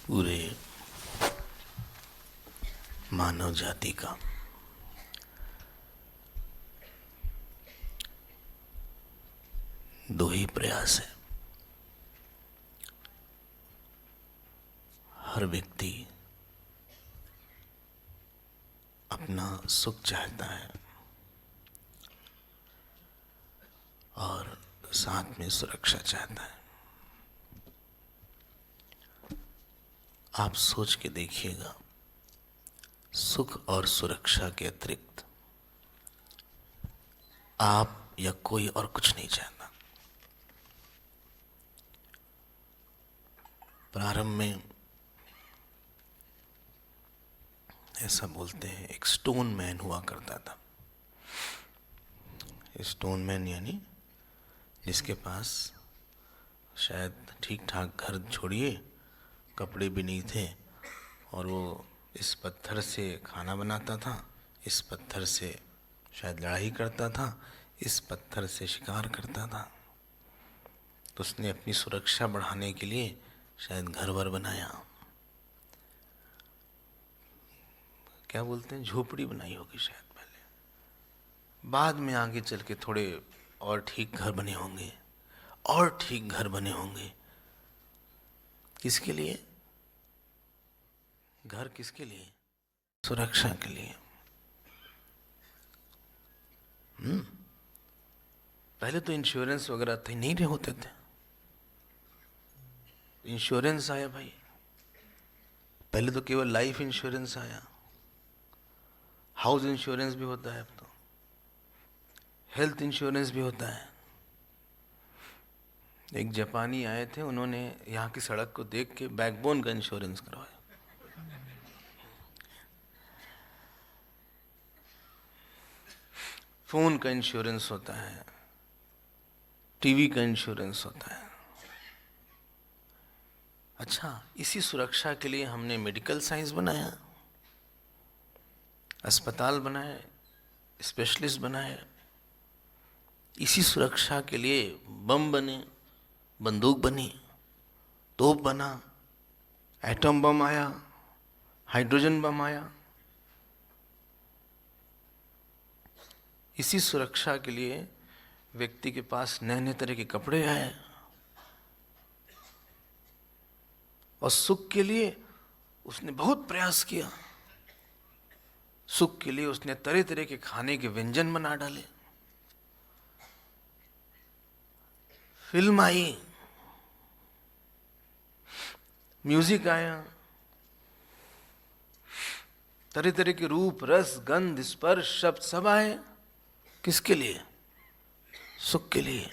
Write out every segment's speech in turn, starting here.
पूरे मानव जाति का दो ही प्रयास है। हर व्यक्ति अपना सुख चाहता है और साथ में सुरक्षा चाहता है। आप सोच के देखिएगा, सुख और सुरक्षा के अतिरिक्त आप या कोई और कुछ नहीं चाहता। प्रारंभ में ऐसा बोलते हैं, एक स्टोन मैन हुआ करता था। स्टोन मैन यानी जिसके पास शायद ठीक ठाक घर छोड़िए कपड़े भी नहीं थे, और वो इस पत्थर से खाना बनाता था, इस पत्थर से शायद लड़ाई करता था, इस पत्थर से शिकार करता था। तो उसने अपनी सुरक्षा बढ़ाने के लिए शायद घर वर बनाया, क्या बोलते हैं, झोपड़ी बनाई होगी शायद पहले। बाद में आगे चल के थोड़े और ठीक घर बने होंगे, और ठीक घर बने होंगे। किसके लिए? घर किसके लिए? सुरक्षा के लिए। पहले तो इंश्योरेंस वगैरह थे नहीं रहे होते थे। इंश्योरेंस आया भाई, पहले तो केवल लाइफ इंश्योरेंस आया, हाउस इंश्योरेंस भी होता है, अब तो हेल्थ इंश्योरेंस भी होता है। एक जापानी आए थे, उन्होंने यहाँ की सड़क को देख के बैकबोन का इंश्योरेंस करवाया। फोन का इंश्योरेंस होता है, टीवी का इंश्योरेंस होता है। अच्छा, इसी सुरक्षा के लिए हमने मेडिकल साइंस बनाया, अस्पताल बनाए, स्पेशलिस्ट बनाए। इसी सुरक्षा के लिए बम बने, बंदूक बनी, तोप बना, एटम बम आया, हाइड्रोजन बम आया। इसी सुरक्षा के लिए व्यक्ति के पास नए नए तरह के कपड़े आए, और सुख के लिए उसने बहुत प्रयास किया। सुख के लिए उसने तरह तरह के खाने के व्यंजन बना डाले। फिल्म आई, म्यूजिक आया, तरह तरह के रूप, रस, गंध, स्पर्श, शब्द सब आए। किसके लिए? सुख के लिए।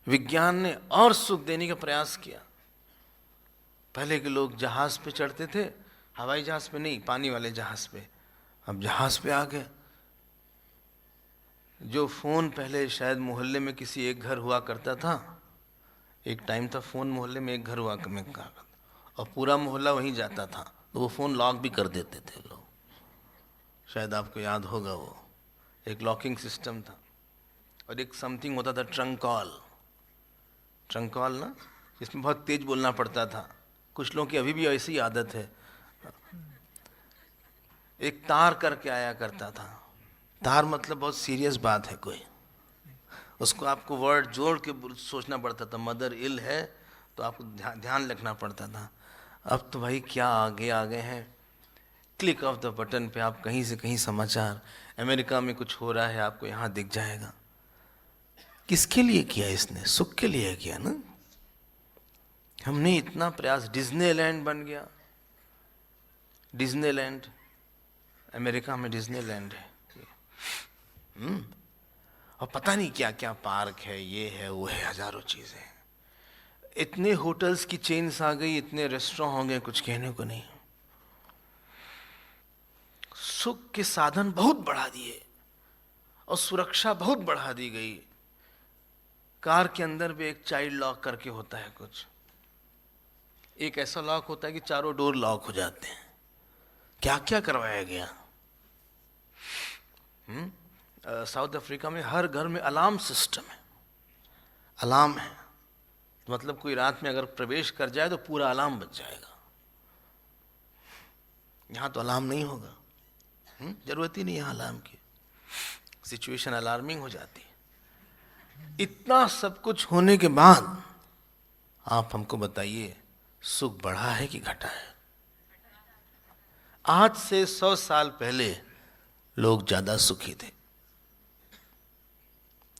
विज्ञान ने और सुख देने का प्रयास किया। पहले के लोग जहाज पे चढ़ते थे, हवाई जहाज पे नहीं, पानी वाले जहाज पे। अब जहाज पे आ गए। जो फोन पहले शायद मोहल्ले में किसी एक घर हुआ करता था, एक टाइम था फोन मोहल्ले में एक घर हुआ करता, और पूरा मोहल्ला वहीं जाता था, तो वो फोन लॉक भी कर देते थे लोग। शायद आपको याद होगा, वो एक लॉकिंग सिस्टम था। और एक समथिंग होता था ट्रंक कॉल। ट्रंक कॉल ना, इसमें बहुत तेज बोलना पड़ता था। कुछ लोगों की अभी भी ऐसी आदत है। एक तार करके आया करता था। तार मतलब बहुत सीरियस बात है कोई, उसको आपको वर्ड जोड़ के सोचना पड़ता था। मदर इल है तो आपको ध्यान रखना पड़ता था। अब तो भाई क्या आगे आ गए हैं, क्लिक ऑफ द बटन पे आप कहीं से कहीं समाचार, अमेरिका में कुछ हो रहा है आपको यहाँ दिख जाएगा। किसके लिए किया इसने? सुख के लिए किया ना। हमने इतना प्रयास, डिज्नीलैंड बन गया। डिज्नीलैंड अमेरिका में डिज्नीलैंड है। और पता नहीं क्या क्या पार्क है, ये है वो है, हजारों चीजें। इतने होटल्स की चेन्स आ गई, इतने रेस्टोरेंट हो गए, कुछ कहने को नहीं। सुख के साधन बहुत बढ़ा दिए और सुरक्षा बहुत बढ़ा दी गई। कार के अंदर भी एक चाइल्ड लॉक करके होता है कुछ, एक ऐसा लॉक होता है कि चारों डोर लॉक हो जाते हैं। क्या क्या करवाया गया। साउथ अफ्रीका में हर घर में अलार्म सिस्टम है, अलार्म है। मतलब कोई रात में अगर प्रवेश कर जाए तो पूरा अलार्म बज जाएगा। यहां तो अलार्म नहीं होगा, जरूरत ही नहीं है अलार्म की, सिचुएशन अलार्मिंग हो जाती है। इतना सब कुछ होने के बाद आप हमको बताइए, सुख बढ़ा है कि घटा है? आज से 100 साल पहले लोग ज्यादा सुखी थे,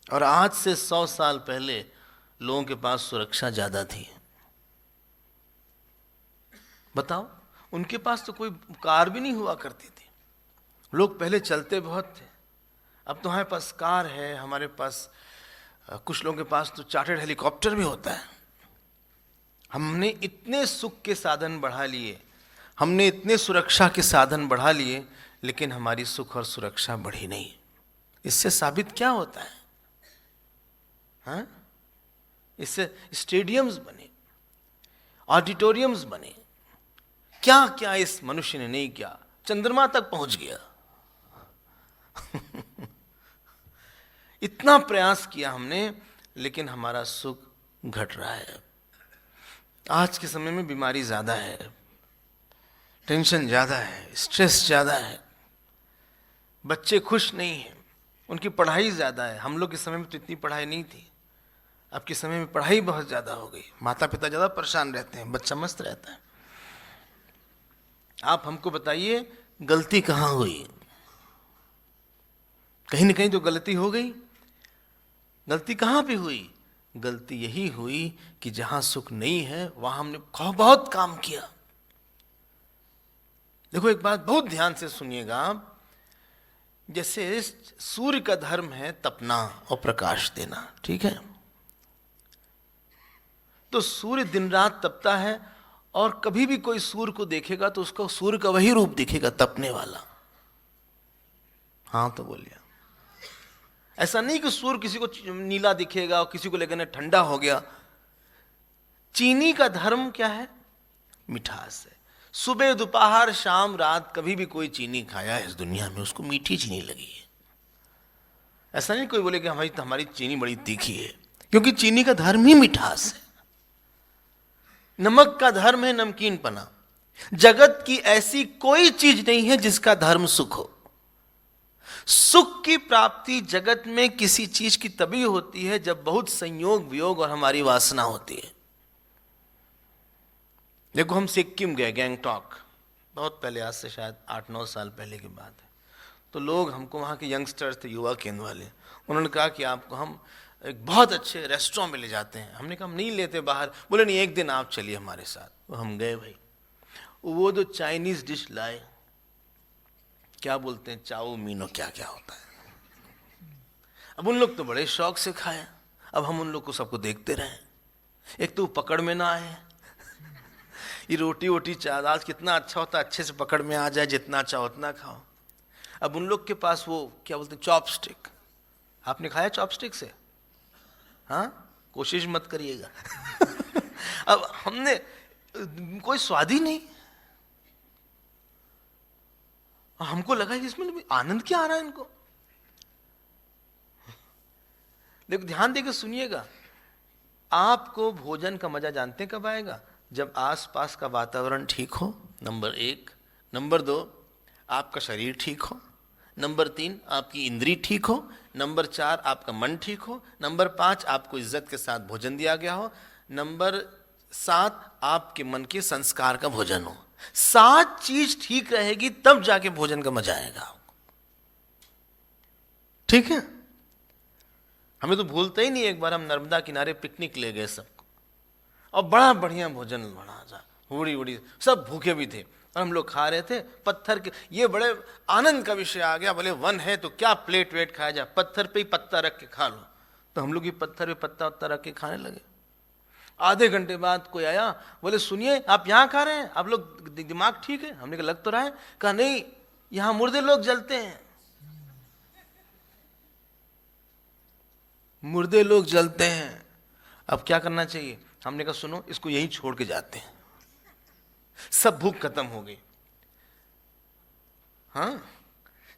और आज से 100 साल पहले लोगों के पास सुरक्षा ज्यादा थी। बताओ, उनके पास तो कोई कार भी नहीं हुआ करती थी। लोग पहले चलते बहुत थे, अब तो हमारे पास कार है, हमारे पास कुछ लोगों के पास तो चार्टर्ड हेलीकॉप्टर भी होता है। हमने इतने सुख के साधन बढ़ा लिए, हमने इतने सुरक्षा के साधन बढ़ा लिए, लेकिन हमारी सुख और सुरक्षा बढ़ी नहीं। इससे साबित क्या होता है? हाँ? इससे स्टेडियम्स बने, ऑडिटोरियम्स बने, क्या क्या इस मनुष्य ने नहीं किया, चंद्रमा तक पहुंच गया। इतना प्रयास किया हमने, लेकिन हमारा सुख घट रहा है। आज के समय में बीमारी ज्यादा है, टेंशन ज्यादा है, स्ट्रेस ज्यादा है, बच्चे खुश नहीं हैं, उनकी पढ़ाई ज्यादा है। हम लोग के समय में तो इतनी पढ़ाई नहीं थी, अब के समय में पढ़ाई बहुत ज्यादा हो गई, माता पिता ज्यादा परेशान रहते हैं, बच्चा मस्त रहता है। आप हमको बताइए, गलती कहां हुई? कहीं ना कहीं तो गलती हो गई। गलती कहां पे हुई? गलती यही हुई कि जहां सुख नहीं है वहां हमने बहुत काम किया। देखो, एक बात बहुत ध्यान से सुनिएगा, जैसे सूर्य का धर्म है तपना और प्रकाश देना, ठीक है? तो सूर्य दिन रात तपता है, और कभी भी कोई सूर्य को देखेगा तो उसको सूर्य का वही रूप दिखेगा, तपने वाला। हाँ तो बोलिए, ऐसा नहीं कि सूर्य किसी को नीला दिखेगा और किसी को लेकर ठंडा हो गया। चीनी का धर्म क्या है? मिठास है। सुबह दोपहर शाम रात कभी भी कोई चीनी खाया है इस दुनिया में, उसको मीठी चीनी लगी है। ऐसा नहीं कोई बोले कि हमारी चीनी बड़ी तीखी है, क्योंकि चीनी का धर्म ही मिठास है। नमक का धर्म है नमकीन पना। जगत की ऐसी कोई चीज नहीं है जिसका धर्म सुख हो। सुख की प्राप्ति जगत में किसी चीज की तभी होती है जब बहुत संयोग वियोग और हमारी वासना होती है। देखो, हम सिक्किम गए, गैंगटॉक, बहुत पहले, आज से शायद 8-9 साल पहले की बात है। तो लोग हमको, वहाँ के यंगस्टर्स थे, युवा केंद्र वाले, उन्होंने कहा कि आपको हम एक बहुत अच्छे रेस्टोरेंट में ले जाते हैं। हमने कहा हम नहीं लेते बाहर। बोले नहीं, एक दिन आप चलिए हमारे साथ। तो हम गए भाई। वो जो चाइनीज डिश लाए, क्या बोलते हैं, चाओ मीनो, क्या क्या होता है। अब उन लोग तो बड़े शौक से खाए, अब हम उन लोग को सबको देखते रहे। एक तो पकड़ में ना आए, ये रोटी वोटी चावल आज कितना अच्छा होता है, अच्छे से पकड़ में आ जाए, जितना चाहो उतना खाओ। अब उन लोग के पास वो क्या बोलते हैं, चॉपस्टिक। आपने खाया चॉपस्टिक से? हाँ, कोशिश मत करिएगा। अब हमने, कोई स्वाद ही नहीं। हमको लगा कि इसमें आनंद क्या आ रहा है इनको। देखो, ध्यान देकर सुनिएगा, आपको भोजन का मजा जानते कब आएगा? जब आसपास का वातावरण ठीक हो, नंबर 1। नंबर 2, आपका शरीर ठीक हो। नंबर 3, आपकी इंद्री ठीक हो। नंबर 4, आपका मन ठीक हो। नंबर 5, आपको इज्जत के साथ भोजन दिया गया हो। नंबर 7, आपके मन के संस्कार का भोजन हो। 7 चीज ठीक रहेगी तब जाके भोजन का मजा आएगा। ठीक है? हमें तो भूलते ही नहीं। एक बार हम नर्मदा किनारे पिकनिक ले गए सबको, और बड़ा बढ़िया भोजन बना था, हुड़ी उड़ी, सब भूखे भी थे, और हम लोग खा रहे थे पत्थर के। ये बड़े आनंद का विषय आ गया। बोले वन है तो क्या प्लेट वेट खाया जाए, पत्थर पे ही पत्ता रख के खा लो। तो हम लोग ये पत्थर पे पत्ता वत्ता रख के खाने लगे। आधे घंटे बाद कोई आया, बोले सुनिए, आप यहाँ खा रहे हैं, आप लोग दिमाग ठीक है? हमने कहा लग तो रहा है। कहा नहीं, यहाँ मुर्दे लोग जलते हैं। मुर्दे लोग जलते हैं, अब क्या करना चाहिए? हमने कहा सुनो, इसको यहीं छोड़ के जाते हैं। सब भूख खत्म हो गई। हाँ,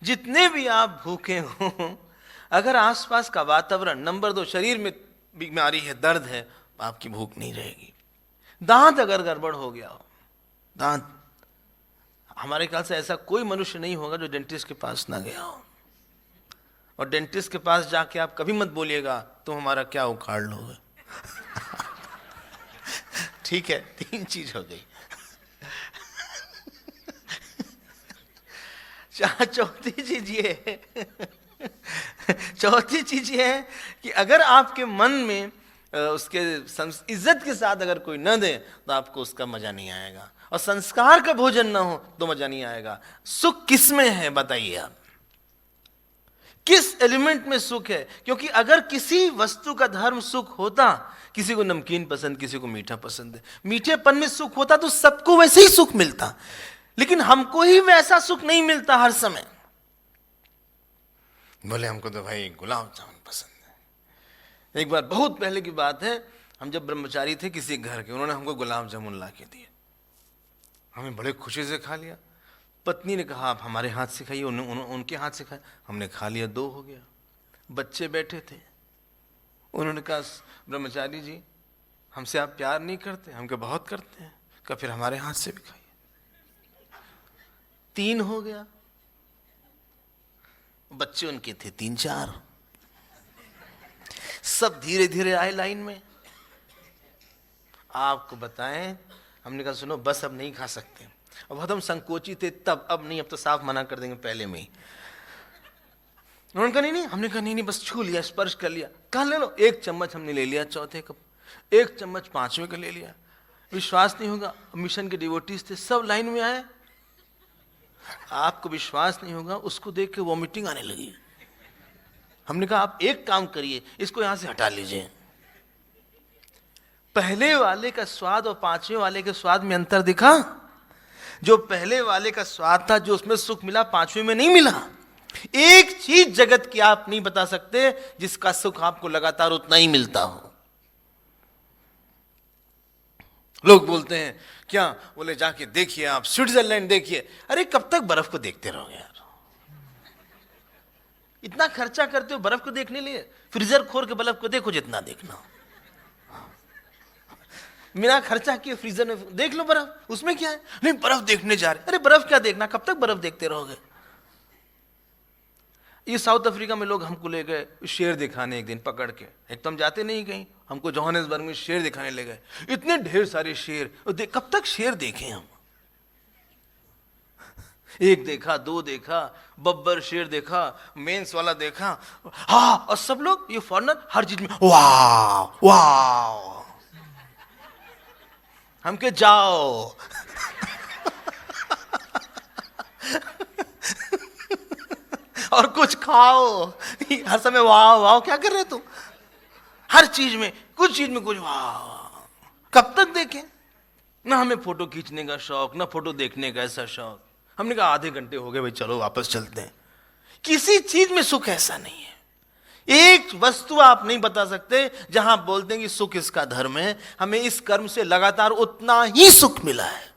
जितने भी आप भूखे हो, अगर आसपास का वातावरण, नंबर 2, शरीर में बीमारी है, दर्द है, आपकी भूख नहीं रहेगी। दांत अगर गड़बड़ हो गया हो, दांत, हमारे ख्याल से ऐसा कोई मनुष्य नहीं होगा जो डेंटिस्ट के पास ना गया हो। और डेंटिस्ट के पास जाके आप कभी मत बोलिएगा तुम हमारा क्या उखाड़ लोगे। ठीक है, 3 चीज हो गई। चौथी चीज ये है कि अगर आपके मन में उसके इज्जत के साथ अगर कोई न दे तो आपको उसका मजा नहीं आएगा, और संस्कार का भोजन ना हो तो मजा नहीं आएगा। सुख किस में है बताइए आप, किस एलिमेंट में सुख है? क्योंकि अगर किसी वस्तु का धर्म सुख होता, किसी को नमकीन पसंद, किसी को मीठा पसंद है, मीठेपन में सुख होता तो सबको वैसे ही सुख मिलता, लेकिन हमको ही वैसा सुख नहीं मिलता हर समय। बोले हमको तो भाई गुलाब जामुन पसंद है। एक बार बहुत पहले की बात है, हम जब ब्रह्मचारी थे किसी घर के, उन्होंने हमको गुलाब जामुन ला के दिए, हमें बड़े खुशी से खा लिया। पत्नी ने कहा आप हमारे हाथ से खाइए, उनके हाथ से खाए, हमने खा लिया, 2 हो गया। बच्चे बैठे थे, उन्होंने कहा ब्रह्मचारी जी हमसे आप प्यार नहीं करते? हम कहा बहुत करते हैं। कहा फिर हमारे हाथ से भी खाइए। 3 हो गया। बच्चे उनके थे 3-4, सब धीरे धीरे आए लाइन में। आपको बताएं, हमने कहा सुनो बस अब नहीं खा सकते, अब बहुत हम संकोची थे तब, अब नहीं, अब तो साफ मना कर देंगे पहले में ही। उन्होंने कहा नहीं, हमने कहा नहीं बस छू लिया, स्पर्श कर लिया। कहा ले लो, 1 चम्मच हमने ले लिया, चौथे कप 1 चम्मच 5वें का ले लिया। विश्वास नहीं होगा, मिशन के डिवोटीज थे, सब लाइन में आए। आपको विश्वास नहीं होगा, उसको देख के वॉमिटिंग आने लगी। हमने कहा आप एक काम करिए, इसको यहां से हटा लीजिए। पहले वाले का स्वाद और 5वें वाले के स्वाद में अंतर दिखा? जो पहले वाले का स्वाद था, जो उसमें सुख मिला, 5वें में नहीं मिला। एक चीज जगत की आप नहीं बता सकते जिसका सुख आपको लगातार उतना ही मिलता हो। लोग बोलते हैं क्या, बोले जाके देखिए आप स्विट्जरलैंड देखिए। अरे कब तक बर्फ को देखते रहोगे यार? इतना खर्चा करते हो बर्फ को देखने लिए? फ्रीजर खोल के बर्फ को देखो जितना देखना। बिना खर्चा किए फ्रीजर में देख लो बर्फ, उसमें क्या है? नहीं बर्फ देखने जा रहे। अरे बर्फ क्या देखना, कब तक बर्फ देखते रहोगे? ये साउथ अफ्रीका में लोग हमको ले गए शेर दिखाने, एक दिन पकड़ के। एक तो हम जाते नहीं कहीं, हमको जोहानिसबर्ग में शेर दिखाने ले गए। इतने ढेर सारे शेर, कब तक शेर देखें हम? एक देखा, 2 देखा, बब्बर शेर देखा, मेंस वाला देखा, हाँ, और सब लोग ये फॉरेनर हर चीज में वाह वाह। हम के जाओ और कुछ खाओ। हर समय वाह वाह क्या कर रहे तुम? हर चीज में, कुछ चीज में कुछ वाह। कब तक देखें? ना हमें फोटो खींचने का शौक, ना फोटो देखने का ऐसा शौक। हमने कहा आधे घंटे हो गए भाई, चलो वापस चलते हैं। किसी चीज में सुख ऐसा नहीं है। एक वस्तु आप नहीं बता सकते जहां आप बोलते हैं कि सुख इसका धर्म है, हमें इस कर्म से लगातार उतना ही सुख मिला है।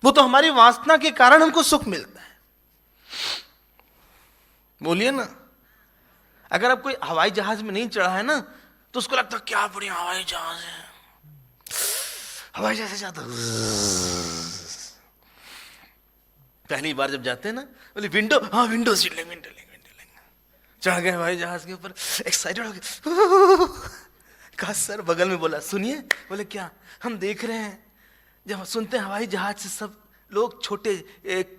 वो तो हमारी वासना के कारण हमको सुख मिलता है। बोलिए ना, अगर आप कोई हवाई जहाज में नहीं चढ़ा है ना, तो उसको लगता क्या बढ़िया हवाई जहाज है, हवाई जहाज से जाता। पहली बार जब जाते हैं ना, बोले विंडो, हाँ विंडो सीट लेंगे, विंडो लेंगे। चढ़ गए हवाई जहाज के ऊपर, एक्साइटेड हो गए। कहा सर, बगल में बोला सुनिए। बोले क्या? हम देख रहे हैं, जब सुनते हैं हवाई जहाज से सब लोग छोटे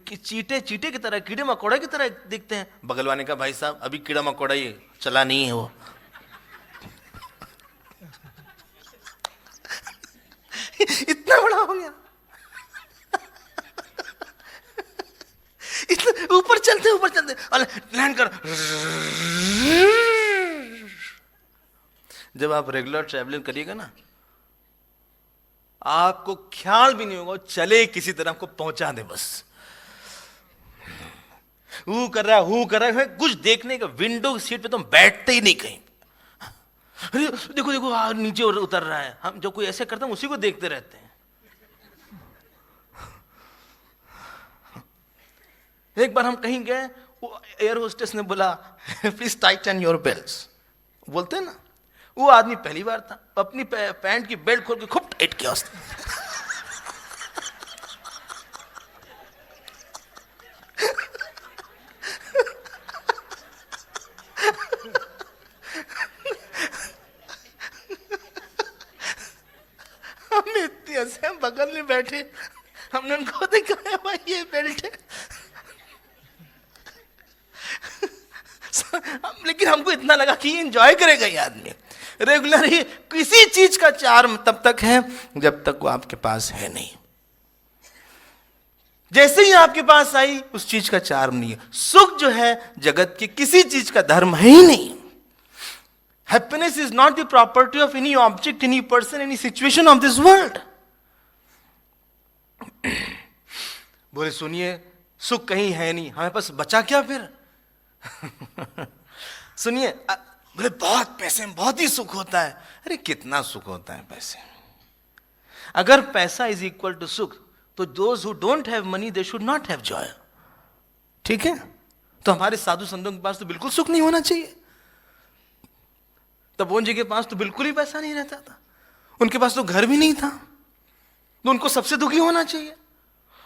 चीटे की तरह, कीड़े मकोड़े की तरह दिखते हैं। बगल वाले का भाई साहब अभी कीड़ा मकोड़ा ये चला नहीं है वो। इतना बड़ा हो गया, इतना ऊपर चलते और लैंड कर। जब आप रेगुलर ट्रैवलिंग करिएगा ना, आपको ख्याल भी नहीं होगा, चले किसी तरह को पहुंचा दे बस। हु कर रहा है, कुछ देखने का। विंडो सीट पे तो हम बैठते ही नहीं कहीं। अरे देखो देखो नीचे उतर रहा है। हम जो कोई ऐसे करता है उसी को देखते रहते हैं। एक बार हम कहीं गए, वो एयर होस्टेस ने बोला प्लीज टाइटन योर बेल्ट्स, बोलते हैं ना। वो आदमी पहली बार था, अपनी पैंट की बेल्ट खोल के खूब टाइट किया उसने। हमने इतनी हंसे, हम बगल में बैठे, हमने उनको दिखाया भाई ये बेल्ट है। लेकिन हमको इतना लगा कि एंजॉय करेगा ये आदमी। रेगुलर ही किसी चीज का चार्म तब तक है जब तक वो आपके पास है नहीं। जैसे ही आपके पास आई उस चीज का चार्म नहीं है। सुख जो है जगत की किसी चीज का धर्म है ही नहीं। Happiness is not the property of any object, any person, any situation of this world. बोले सुनिए सुख कहीं है नहीं, हमारे पास बचा क्या फिर? सुनिए, बोले बहुत पैसे में बहुत ही सुख होता है। अरे कितना सुख होता है पैसे? अगर पैसा इज इक्वल टू सुख तो those who don't have money they should not have Joy. ठीक है, तो हमारे साधु संतों के पास तो बिल्कुल सुख नहीं होना चाहिए। तपोवन जी के पास तो बिल्कुल ही पैसा नहीं रहता था, उनके पास तो घर भी नहीं था, तो उनको सबसे दुखी होना चाहिए।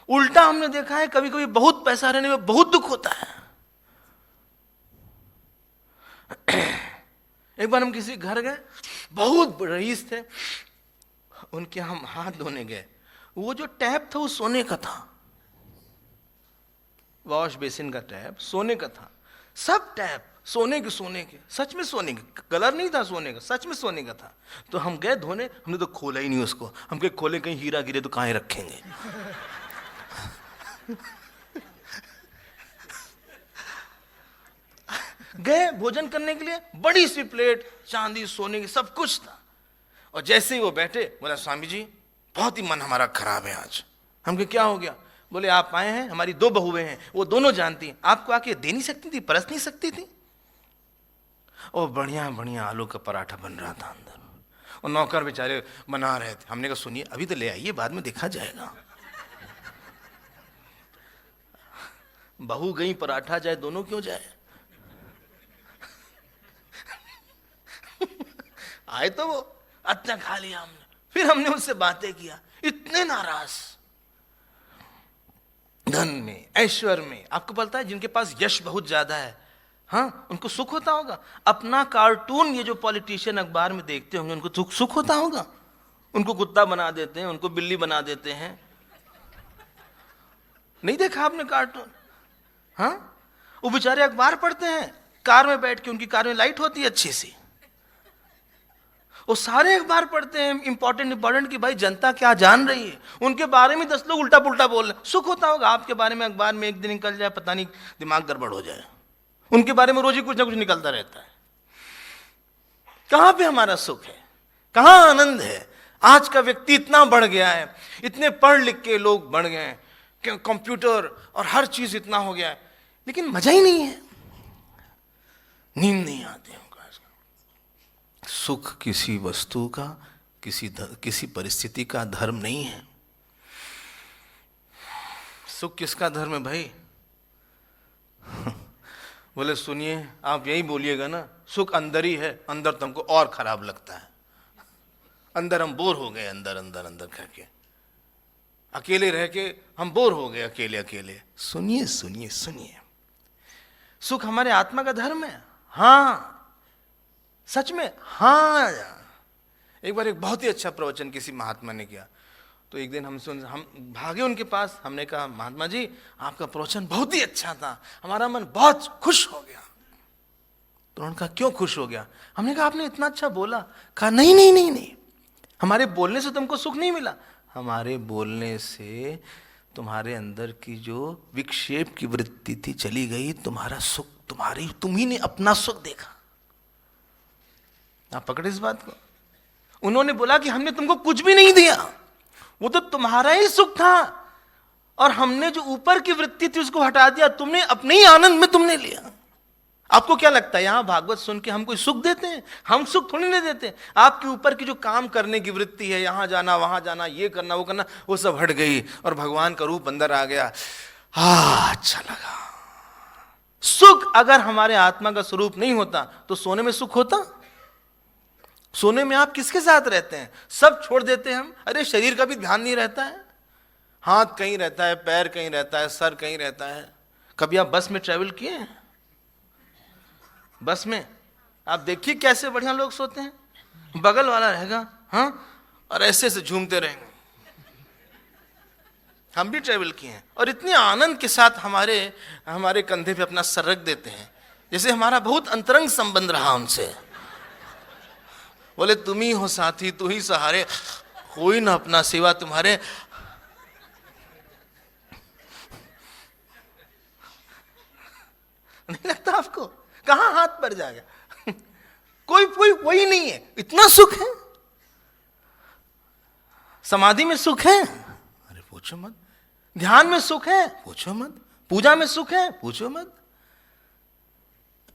उल्टा हमने देखा है कभी कभी बहुत पैसा रहने में बहुत दुख होता है। एक बार हम किसी घर गए, बहुत रईस थे, उनके हम हाथ धोने गए। वो जो टैप था वो सोने का था, वॉश बेसिन का टैप सोने का था। सब टैप सोने के, सच में सोने के, कलर नहीं था सोने का, सच में सोने का था। तो हम गए धोने, हमने तो खोला ही नहीं उसको। हम कहे खोले कहीं हीरा गिरे तो कहाँ रखेंगे। गए भोजन करने के लिए, बड़ी सी प्लेट, चांदी सोने की सब कुछ था। और जैसे ही वो बैठे, बोला स्वामी जी बहुत ही मन हमारा खराब है आज। हम कहे क्या हो गया? बोले आप आए हैं, हमारी 2 बहुएं हैं, वो दोनों जानती हैं, आपको आके दे नहीं सकती थी, परस नहीं सकती थी। और बढ़िया बढ़िया आलू का पराठा बन रहा था अंदर, और नौकर बेचारे बना रहे थे। हमने कहा सुनिए अभी तो ले आइए, बाद में देखा जाएगा। बहू गई पराठा जाए, दोनों क्यों जाए? आए तो वो अच्छा खा लिया हमने। फिर हमने उससे बातें किया, इतने नाराज, धन में ऐश्वर्य में। आपको पता है जिनके पास यश बहुत ज्यादा है, हाँ, उनको सुख होता होगा। अपना कार्टून ये जो पॉलिटिशियन अखबार में देखते होंगे, उनको सुख होता होगा। उनको कुत्ता बना देते हैं, उनको बिल्ली बना देते हैं। नहीं देखा आपने कार्टून? हाँ, वो बेचारे अखबार पढ़ते हैं कार में बैठ के, उनकी कार में लाइट होती है अच्छी सी, वो सारे अखबार पढ़ते हैं इंपॉर्टेंट कि भाई जनता क्या जान रही है, उनके बारे में 10 लोग उल्टा पुल्टा बोल रहे। सुख होता होगा आपके बारे में अखबार में एक दिन निकल जाए, पता नहीं दिमाग गड़बड़ हो जाए। उनके बारे में रोज ही कुछ ना कुछ निकलता रहता है। कहां पे हमारा सुख है, कहां आनंद है? आज का व्यक्ति इतना बढ़ गया है, इतने पढ़ लिख के लोग बढ़ गए हैं, कंप्यूटर और हर चीज इतना हो गया है, लेकिन मजा ही नहीं है, नींद नहीं आती। सुख किसी वस्तु का, किसी परिस्थिति का धर्म नहीं है। सुख किसका धर्म है भाई? बोले सुनिए आप यही बोलिएगा ना, सुख अंदर ही है, अंदर तुमको और खराब लगता है। अंदर हम बोर हो गए, अंदर अंदर अंदर करके, अकेले रह के हम बोर हो गए, अकेले अकेले। सुनिए सुनिए सुनिए, सुख हमारे आत्मा का धर्म है। हाँ सच में, हाँ। एक बार एक बहुत ही अच्छा प्रवचन किसी महात्मा ने किया, तो एक दिन हम भागे उनके पास। हमने कहा महात्मा जी आपका प्रवचन बहुत ही अच्छा था, हमारा मन बहुत खुश हो गया। तो उन्होंने कहा क्यों खुश हो गया? हमने कहा आपने इतना अच्छा बोला। कहा नहीं नहीं नहीं नहीं, हमारे बोलने से तुमको सुख नहीं मिला, हमारे बोलने से तुम्हारे अंदर की जो विक्षेप की वृत्ति थी चली गई, तुम्हारा सुख, तुम ही ने अपना सुख देखा। आप पकड़े इस बात को? उन्होंने बोला कि हमने तुमको कुछ भी नहीं दिया, वो तो तुम्हारा ही सुख था, और हमने जो ऊपर की वृत्ति थी उसको हटा दिया, तुमने अपने ही आनंद में तुमने लिया। आपको क्या लगता है यहां भागवत सुन के हम कोई सुख देते हैं? हम सुख थोड़ी नहीं देते। आपके ऊपर की जो काम करने की वृत्ति है, यहां जाना वहां जाना, ये करना वो करना, वो सब हट गई और भगवान का रूप अंदर आ गया। अच्छा लगा। सुख अगर हमारे आत्मा का स्वरूप नहीं होता तो सोने में सुख होता? सोने में आप किसके साथ रहते हैं? सब छोड़ देते हैं हम। अरे शरीर का भी ध्यान नहीं रहता है, हाथ कहीं रहता है, पैर कहीं रहता है, सर कहीं रहता है। कभी आप बस में ट्रेवल किए हैं? बस में आप देखिए कैसे बढ़िया लोग सोते हैं, बगल वाला रहेगा हाँ, और ऐसे से झूमते रहेंगे। हम भी ट्रेवल किए हैं और इतने आनंद के साथ हमारे कंधे पे अपना सर रख देते हैं, जैसे हमारा बहुत अंतरंग संबंध रहा उनसे। बोले तुम ही हो साथी, तू ही सहारे, कोई ना अपना सेवा तुम्हारे। नहीं लगता आपको? कहां हाथ पड़ जाएगा? कोई वही नहीं है। इतना सुख है, समाधि में सुख है, अरे पूछो मत। ध्यान में सुख है, पूछो मत। पूजा में सुख है, पूछो मत।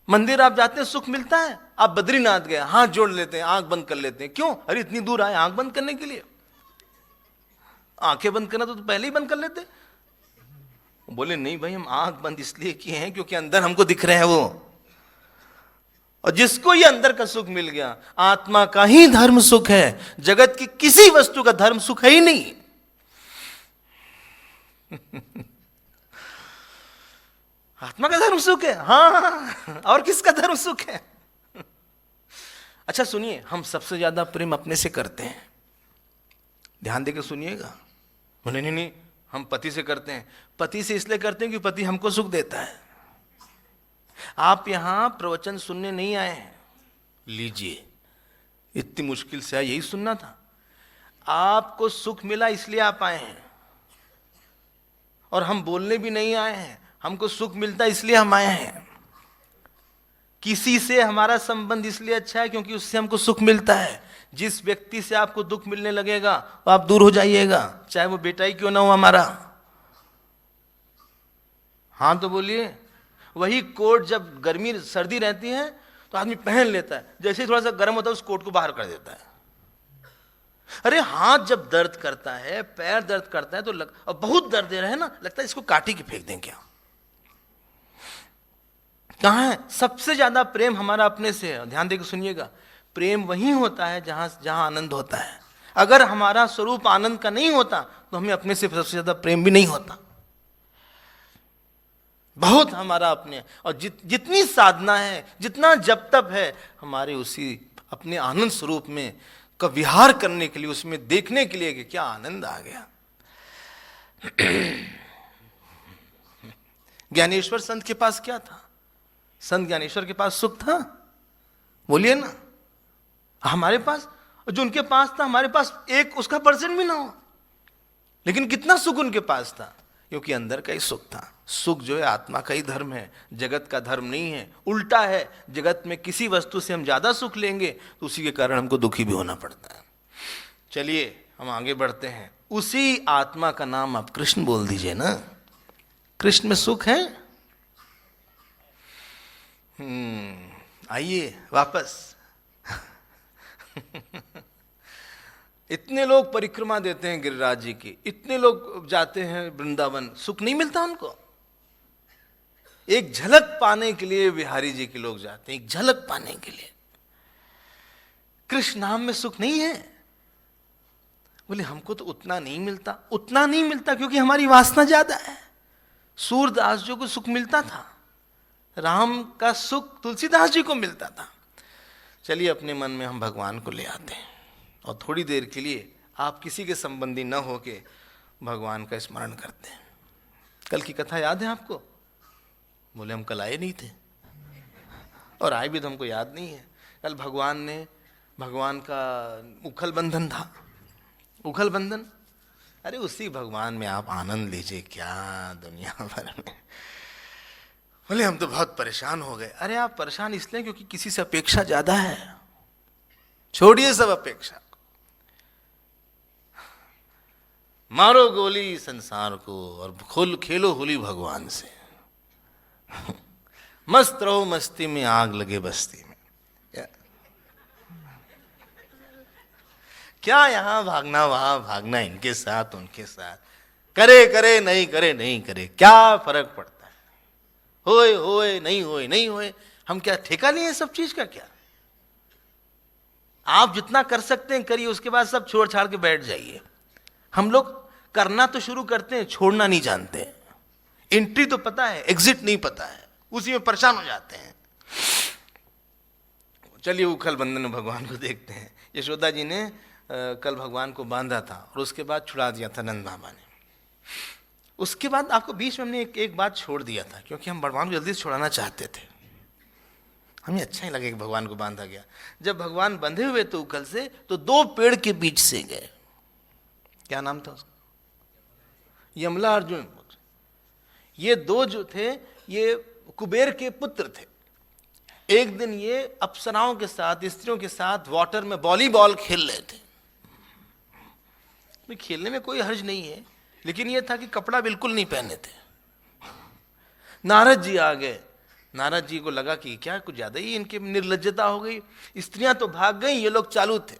मंदिर आप जाते हैं, सुख मिलता है। आप बद्रीनाथ गए, हाथ जोड़ लेते हैं, आंख बंद कर लेते हैं। क्यों? अरे इतनी दूर आए आंख बंद करने के लिए? आंखें बंद करना तो पहले ही बंद कर लेते। बोले नहीं भाई, हम आंख बंद इसलिए किए हैं क्योंकि अंदर हमको दिख रहे हैं वो। और जिसको ये अंदर का सुख मिल गया, आत्मा का ही धर्म सुख है, जगत की किसी वस्तु का धर्म सुख है ही नहीं। आत्मा का धर्म सुख है, हाँ, और किसका धर्म सुख है? अच्छा सुनिए, हम सबसे ज्यादा प्रेम अपने से करते हैं। ध्यान देकर सुनिएगा। बोले नहीं नहीं, हम पति से करते हैं। पति से इसलिए करते हैं कि पति हमको सुख देता है। आप यहां प्रवचन सुनने नहीं आए हैं, लीजिए, इतनी मुश्किल से यही सुनना था। आपको सुख मिला इसलिए आप आए हैं, और हम बोलने भी नहीं आए हैं, हमको सुख मिलता इसलिए हम आए हैं। किसी से हमारा संबंध इसलिए अच्छा है क्योंकि उससे हमको सुख मिलता है। जिस व्यक्ति से आपको दुख मिलने लगेगा वो आप दूर हो जाइएगा, चाहे वो बेटा ही क्यों ना हो हमारा। हाँ तो बोलिए। वही कोट जब गर्मी सर्दी रहती है तो आदमी पहन लेता है, जैसे ही थोड़ा सा गर्म होता है उस कोट को बाहर कर देता है। अरे हाथ जब दर्द करता है, पैर दर्द करता है तो और बहुत दर्द दे रहा है ना, लगता है इसको काटी के फेंक दें क्या। कहां है? सबसे ज्यादा प्रेम हमारा अपने से है। ध्यान देकर सुनिएगा, प्रेम वहीं होता है जहां आनंद होता है। अगर हमारा स्वरूप आनंद का नहीं होता तो हमें अपने से सबसे ज्यादा प्रेम भी नहीं होता। बहुत हमारा अपने, और जितनी साधना है, जितना जप तप है, हमारे उसी अपने आनंद स्वरूप में का विहार करने के लिए, उसमें देखने के लिए कि क्या आनंद आ गया। ज्ञानेश्वर संत के पास क्या था? संत ज्ञानेश्वर के पास सुख था? बोलिए ना। हमारे पास, जो उनके पास था, हमारे पास एक उसका परसेंट भी ना हो, लेकिन कितना सुख उनके पास था, क्योंकि अंदर का ही सुख था। सुख जो है आत्मा का ही धर्म है, जगत का धर्म नहीं है। उल्टा है, जगत में किसी वस्तु से हम ज्यादा सुख लेंगे तो उसी के कारण हमको दुखी भी होना पड़ता है। चलिए हम आगे बढ़ते हैं। उसी आत्मा का नाम आप कृष्ण बोल दीजिए ना। कृष्ण में सुख है। आइए वापस। इतने लोग परिक्रमा देते हैं गिरिराज जी की, इतने लोग जाते हैं वृंदावन, सुख नहीं मिलता उनको। एक झलक पाने के लिए बिहारी जी के लोग जाते हैं, एक झलक पाने के लिए। कृष्ण नाम में सुख नहीं है। बोले हमको तो उतना नहीं मिलता। उतना नहीं मिलता क्योंकि हमारी वासना ज्यादा है। सूरदास जी को सुख मिलता था, राम का सुख तुलसीदास जी को मिलता था। चलिए अपने मन में हम भगवान को ले आते हैं और थोड़ी देर के लिए आप किसी के संबंधी न होके भगवान का स्मरण करते हैं। कल की कथा याद है आपको? बोले हम कल आए नहीं थे, और आए भी तो हमको याद नहीं है। कल भगवान का उखल बंधन था। उखल बंधन, अरे उसी भगवान में आप आनंद लीजिए, क्या दुनिया भर में। बोले हम तो बहुत परेशान हो गए। अरे आप परेशान इसलिए क्योंकि किसी से अपेक्षा ज्यादा है। छोड़िए सब अपेक्षा, मारो गोली संसार को और खेलो होली भगवान से। मस्त रहो मस्ती में, आग लगे बस्ती में। क्या यहां भागना, वहां भागना, इनके साथ उनके साथ, करे करे नहीं करे नहीं करे, क्या फर्क पड़ता है? होए होए नहीं होए नहीं होए, हम क्या ठेका लिए सब चीज का? क्या आप जितना कर सकते हैं करिए, उसके बाद सब छोड़ छाड़ के बैठ जाइए। हम लोग करना तो शुरू करते हैं, छोड़ना नहीं जानते। एंट्री तो पता है, एग्जिट नहीं पता है, उसी में परेशान हो जाते हैं। चलिए उखल बंधन में भगवान को देखते हैं। यशोदा जी ने कल भगवान को बांधा था और उसके बाद छुड़ा दिया था नंद बाबा ने। उसके बाद आपको बीच में हमने एक बात छोड़ दिया था, क्योंकि हम भगवान को जल्दी से छुड़ाना चाहते थे। हमें अच्छा ही लगे कि भगवान को बांधा गया। जब भगवान बंधे हुए थे उखल से, तो दो पेड़ के बीच से गए। क्या नाम था उसका? यमला अर्जुन। ये दो जो थे ये कुबेर के पुत्र थे। एक दिन ये अप्सराओं के साथ, स्त्रियों के साथ वाटर में वॉलीबॉल खेल रहे थे। खेलने में कोई हर्ज नहीं है, लेकिन ये था कि कपड़ा बिल्कुल नहीं पहने थे। नारद जी आ गए। नारद जी को लगा कि क्या कुछ ज्यादा ही इनकी निर्लज्जता हो गई, स्त्रियां तो भाग गई, ये लोग चालू थे।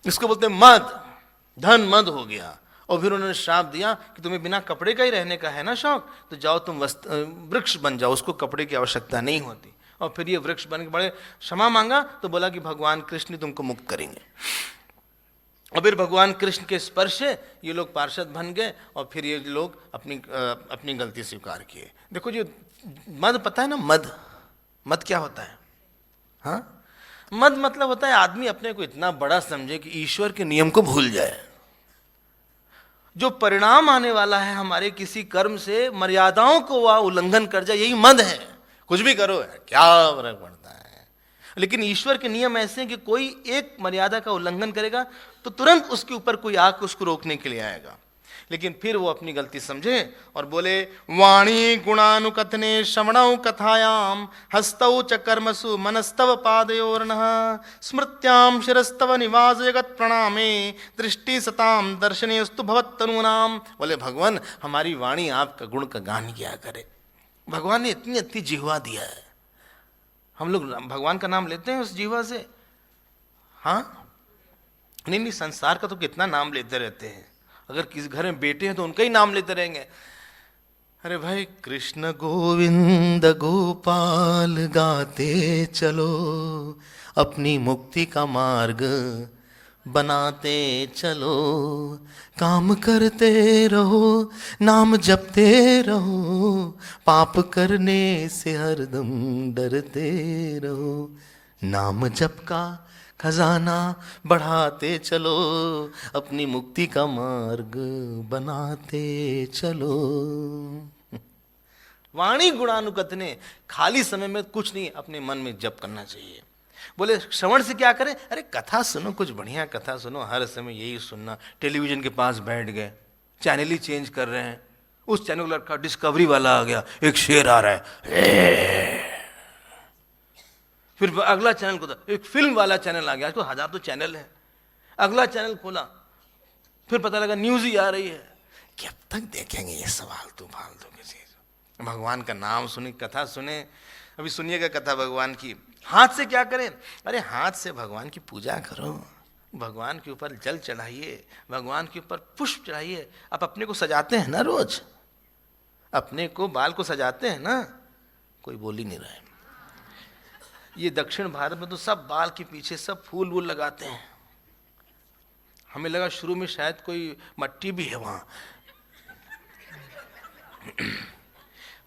इसको बोलते मद, धन मद हो गया। और फिर उन्होंने श्राप दिया कि तुम्हें बिना कपड़े का ही रहने का है ना शौक, तो जाओ तुम वृक्ष बन जाओ, उसको कपड़े की आवश्यकता नहीं होती। और फिर ये वृक्ष बन के बड़े क्षमा मांगा, तो बोला कि भगवान कृष्ण तुमको मुक्त करेंगे। और फिर भगवान कृष्ण के स्पर्श से ये लोग पार्षद बन गए, और फिर ये लोग अपनी गलती स्वीकार किए। देखो जो मद, पता है ना मद? मद क्या होता है? हाँ, मद मतलब होता है आदमी अपने को इतना बड़ा समझे कि ईश्वर के नियम को भूल जाए। जो परिणाम आने वाला है हमारे किसी कर्म से, मर्यादाओं को वह उल्लंघन कर जाए, यही मद है। कुछ भी करो क्या फर्क पड़ता है। लेकिन ईश्वर के नियम ऐसे हैं कि कोई एक मर्यादा का उल्लंघन करेगा तो तुरंत उसके ऊपर कोई आके उसको रोकने के लिए आएगा। लेकिन फिर वो अपनी गलती समझे और बोले, वाणी गुणानुकथने श्रवणौ कथायाम हस्तौ च कर्मसु मनस्तव पादयोर्नः स्मृत्याम शिरस्तव निवास जगत प्रणामे दृष्टि सताम दर्शनेस्तु भवत्तनूनाम। बोले भगवान हमारी वाणी आपका गुण का गान किया करे। भगवान ने इतनी अच्छी जिह्वा दिया है, हम लोग भगवान का नाम लेते हैं उस जिह्वा से? हाँ नहीं, संसार का तो कितना नाम लेते रहते हैं। अगर किसी घर में बेटे हैं तो उनका ही नाम लेते रहेंगे। अरे भाई, कृष्ण गोविंद गोपाल गाते चलो, अपनी मुक्ति का मार्ग बनाते चलो, काम करते रहो, नाम जपते रहो, पाप करने से हरदम डरते रहो, नाम जप का खजाना बढ़ाते चलो, अपनी मुक्ति का मार्ग बनाते चलो। वाणी गुणानुकथने, खाली समय में कुछ नहीं, अपने मन में जप करना चाहिए। बोले श्रवण से क्या करें? अरे कथा सुनो, कुछ बढ़िया कथा सुनो। हर समय यही सुनना, टेलीविजन के पास बैठ गए, चैनल ही चेंज कर रहे हैं। उस चैनल लड़का डिस्कवरी वाला आ गया, एक शेर आ रहा है, फिर अगला चैनल को एक फिल्म वाला चैनल आ गया। आजकल 1000 तो चैनल है। अगला चैनल खोला, फिर पता लगा न्यूज ही आ रही है। कब तक देखेंगे ये सवाल तू फालतू की चीज? भगवान का नाम सुने, कथा सुने। अभी सुनिएगा कथा भगवान की। हाथ से क्या करें? अरे हाथ से भगवान की पूजा करो, भगवान के ऊपर जल चढ़ाइए, भगवान के ऊपर पुष्प चढ़ाइए। आप अपने को सजाते हैं ना, रोज अपने को बाल को सजाते हैं ना, कोई बोल ही नहीं रहा है। ये दक्षिण भारत में तो सब बाल के पीछे सब फूल वूल लगाते हैं। हमें लगा शुरू में शायद कोई मट्टी भी है वहां,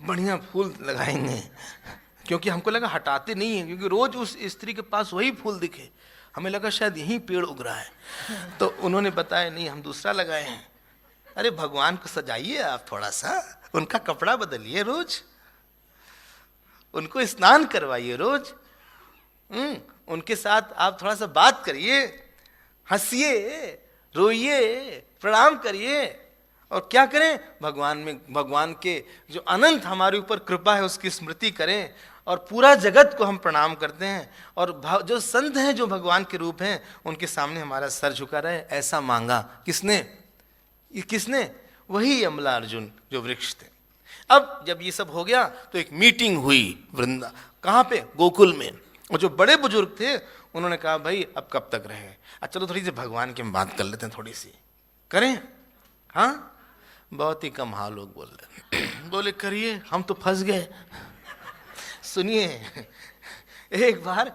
बढ़िया फूल लगाएंगे, क्योंकि हमको लगा हटाते नहीं है, क्योंकि रोज उस स्त्री के पास वही फूल दिखे। हमें लगा शायद यहीं पेड़ उग रहा है, तो उन्होंने बताया नहीं, हम दूसरा लगाए हैं। अरे भगवान को सजाइए आप थोड़ा सा, उनका कपड़ा बदलिए रोज, उनको स्नान करवाइए रोज, उनके साथ आप थोड़ा सा बात करिए, हंसिए, रोइए, प्रणाम करिए। और क्या करें? भगवान के जो अनंत हमारे ऊपर कृपा है उसकी स्मृति करें। और पूरा जगत को हम प्रणाम करते हैं, और जो संत हैं जो भगवान के रूप हैं उनके सामने हमारा सर झुका रहे, ऐसा मांगा। किसने? वही यमला अर्जुन जो वृक्ष थे। अब जब ये सब हो गया तो एक मीटिंग हुई वृंदा, कहाँ पे? गोकुल में। और जो बड़े बुजुर्ग थे उन्होंने कहा भाई अब कब तक रहे, चलो थोड़ी सी भगवान की बात कर लेते हैं, थोड़ी सी करें। हाँ, बहुत ही कम हाँ लोग बोल रहे। बोले करिए, हम तो फंस गए। सुनिए, एक बार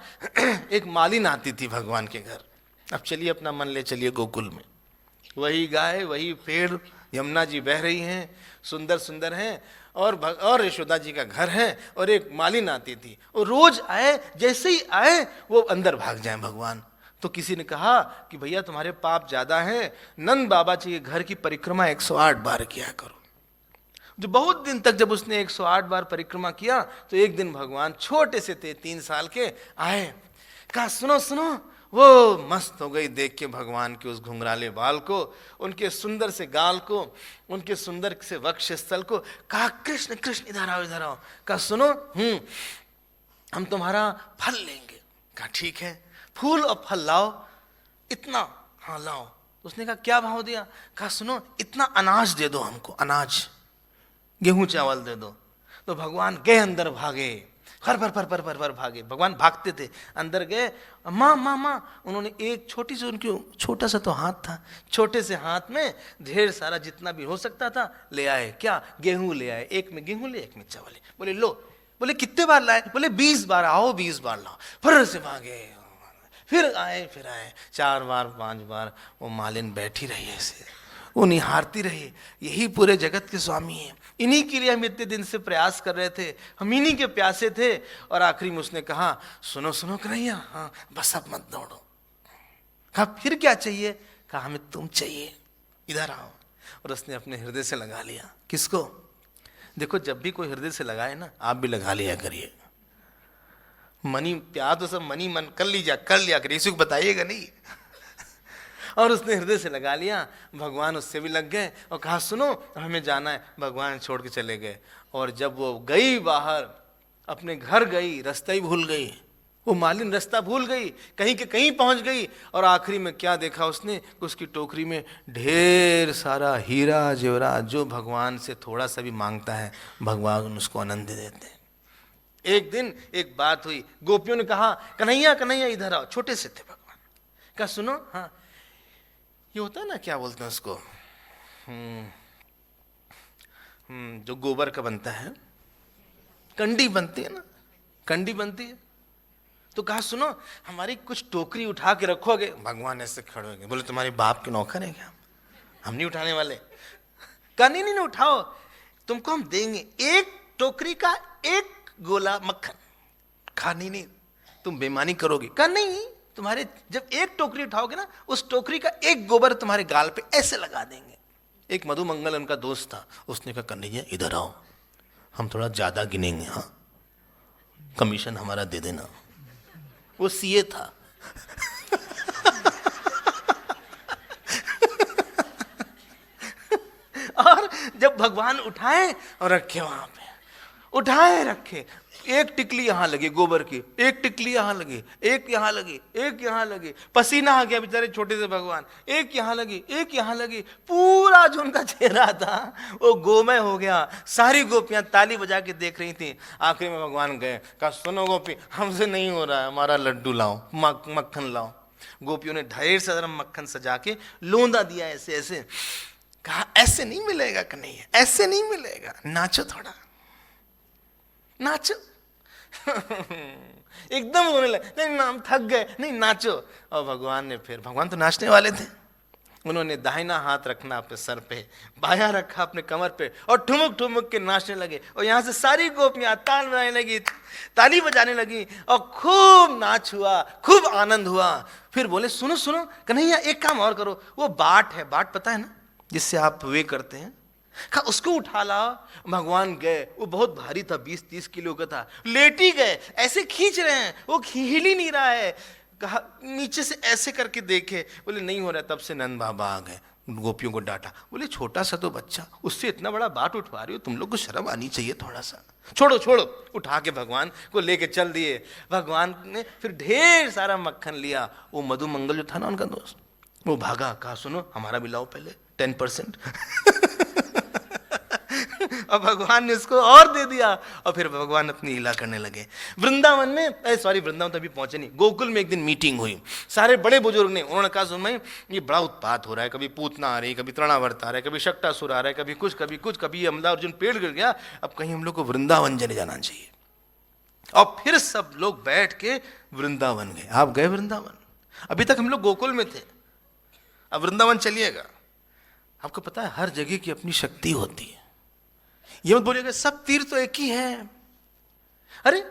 एक मालिन आती थी भगवान के घर। अब चलिए अपना मन ले चलिए गोकुल में, वही गाय वही पेड़, यमुना जी बह रही हैं, सुंदर सुंदर हैं, और यशोदा जी का घर है, और एक मालिन आती थी। और रोज आए, जैसे ही आए वो अंदर भाग जाए भगवान। तो किसी ने कहा कि भैया तुम्हारे पाप ज्यादा हैं, नंद बाबा जी के घर की परिक्रमा 108 बार किया करो। जो बहुत दिन तक जब उसने 108 बार परिक्रमा किया, तो एक दिन भगवान छोटे से थे, 3 साल के, आए, कहा सुनो सुनो। वो मस्त हो गई देख के भगवान के उस घुंघराले बाल को, उनके सुंदर से गाल को, उनके सुंदर से वक्ष स्थल को। कहा कृष्ण कृष्ण इधर आओ इधर आओ। कहा सुनो, हम तुम्हारा फल लेंगे। कहा ठीक है, फूल और फल लाओ। इतना, हाँ लाओ। उसने कहा क्या भाव दिया? कहा सुनो, इतना अनाज दे दो हमको, अनाज, गेहूं चावल दे दो। तो भगवान गए अंदर, भागे, फर फर फर फर फर फर भागे। भगवान भागते थे, अंदर गए, माँ माँ माँ। उन्होंने एक छोटी सी, उनकी छोटा सा तो हाथ था, छोटे से हाथ में ढेर सारा जितना भी हो सकता था ले आए। क्या? गेहूं ले आए। एक में गेहूं ले, एक में चावल ले। बोले लो। बोले कितने बार लाए? बोले 20 बार। आओ 20 बार लाओ। फर से भागे, फिर आए 4 बार 5 बार। वो मालिन बैठी रही ऐसे, वो निहारती रही, यही पूरे जगत के स्वामी हैं, इन्हीं के लिए हम इतने दिन से प्रयास कर रहे थे, हम इन्हीं के प्यासे थे। और आखिरी में उसने कहा सुनो सुनो कन्हैया, हाँ बस अब मत दौड़ो। कहा फिर क्या चाहिए? कहा हमें तुम चाहिए, इधर आओ। और उसने अपने हृदय से लगा लिया। किसको? देखो जब भी कोई हृदय से लगाए ना, आप भी लगा लिया करिए। मनी प्यार तो सब मनी मन कर लिया करिए, इसी को बताइएगा नहीं। और उसने हृदय से लगा लिया। भगवान उससे भी लग गए और कहा सुनो हमें जाना है। भगवान छोड़ के चले गए। और जब वो गई बाहर, अपने घर गई, रास्ता ही भूल गई। वो मालिन रास्ता भूल गई, कहीं के कहीं पहुंच गई। और आखिरी में क्या देखा उसने? उसकी टोकरी में ढेर सारा हीरा जेवरात, जो भगवान से थोड़ा सा भी मांगता है भगवान उसको आनंद दे देते हैं। एक दिन एक बात हुई, गोपियों ने कहा कन्हैया कन्हैया इधर आओ। छोटे से थे भगवान। कहा सुनो, हाँ ये होता है ना, क्या बोलते हैं उसको, जो गोबर का बनता है, कंडी बनती है ना, कंडी बनती है। तो कहा सुनो हमारी कुछ टोकरी उठा के रखोगे? भगवान ऐसे खड़े हो गए, बोले तुम्हारे बाप के नौकर है क्या, हम नहीं उठाने वाले। कहा नहीं नहीं उठाओ, तुमको हम देंगे, एक टोकरी का एक गोला मक्खन। कहा नहीं तुम बेईमानी करोगे। कहा नहीं, तुम्हारे जब एक टोकरी उठाओगे ना, उस टोकरी का एक गोबर तुम्हारे गाल पे ऐसे लगा देंगे। एक मधु मंगल उनका दोस्त था, उसने कहा कन्हैया इधर आओ, हम थोड़ा ज्यादा गिनेंगे, हाँ कमीशन हमारा दे देना। वो सीए था। और जब भगवान उठाए और रखे वहां पे, उठाए रखे, एक टिकली यहां लगी गोबर की, एक टिकली यहां लगी, एक यहां लगी, एक यहां लगी। पसीना आ गया बेचारे छोटे से भगवान, एक यहां लगी, एक यहां लगी। पूरा जो उनका चेहरा था वो गोमय हो गया। सारी गोपियां ताली बजा के देख रही थी। आखिर में भगवान गए, कहा सुनो गोपी, हमसे नहीं हो रहा है, हमारा लड्डू लाओ, मक्खन लाओ। गोपियों ने ढेर सारा मक्खन सजा के लोंदा दिया ऐसे ऐसे। कहा ऐसे नहीं मिलेगा कन्हैया, ऐसे नहीं मिलेगा, नाचो थोड़ा, नाचो। एकदम होने लगे, नहीं हम थक गए, नहीं नाचो। और भगवान ने फिर, भगवान तो नाचने वाले थे, उन्होंने दाहिना हाथ रखना अपने सर पे, बायां रखा अपने कमर पे, और ठुमुक ठुमुक के नाचने लगे। और यहां से सारी गोपियां ताल बजाने लगी, ताली बजाने लगी, और खूब नाच हुआ, खूब आनंद हुआ। फिर बोले सुनो सुनो कन्हैया, एक काम और करो, वो बाट है, बाट पता है ना जिससे आप वे करते हैं, कहा उसको उठा लाओ। भगवान गए, वो बहुत भारी था, 20-30 किलो का था। लेटी गए, ऐसे खींच रहे हैं, वो हिल ही नहीं रहा है। कहा नीचे से ऐसे करके देखे, बोले नहीं हो रहा। तब से नंद बाबा आ गए, गोपियों को डांटा, बोले छोटा सा तो बच्चा, उससे इतना बड़ा बाट उठवा रही हो, तुम लोग को शर्म आनी चाहिए थोड़ा सा, छोड़ो छोड़ो। उठा के भगवान को लेके चल दिए। भगवान ने फिर ढेर सारा मक्खन लिया। वो मधु मंगल जो था ना उनका दोस्त, वो भागा, कहा सुनो हमारा भी लाओ पहले 10%। और भगवान ने उसको और दे दिया। और फिर भगवान अपनी लीला करने लगे वृंदावन में। वृंदावन तभी पहुंचे नहीं, गोकुल में एक दिन मीटिंग हुई, सारे बड़े बुजुर्ग ने, उन्होंने कहा सुन भाई ये बड़ा उत्पात हो रहा है, कभी पूतना आ रही, कभी तृणावर्त आ रहा है, कभी शक्टासुर आ रहा है, कभी कुछ कभी कुछ, कभी अमला अर्जुन पेड़ गिर गया, अब कहीं हम लोग को वृंदावन चले जाना चाहिए। और फिर सब लोग बैठ के वृंदावन गए। आप गए वृंदावन? अभी तक हम लोग गोकुल में थे, अब वृंदावन चलिएगा। आपको पता है हर जगह की अपनी शक्ति होती है। ये मत बोलिएगा सब तीर्थ तो एक ही है। अरे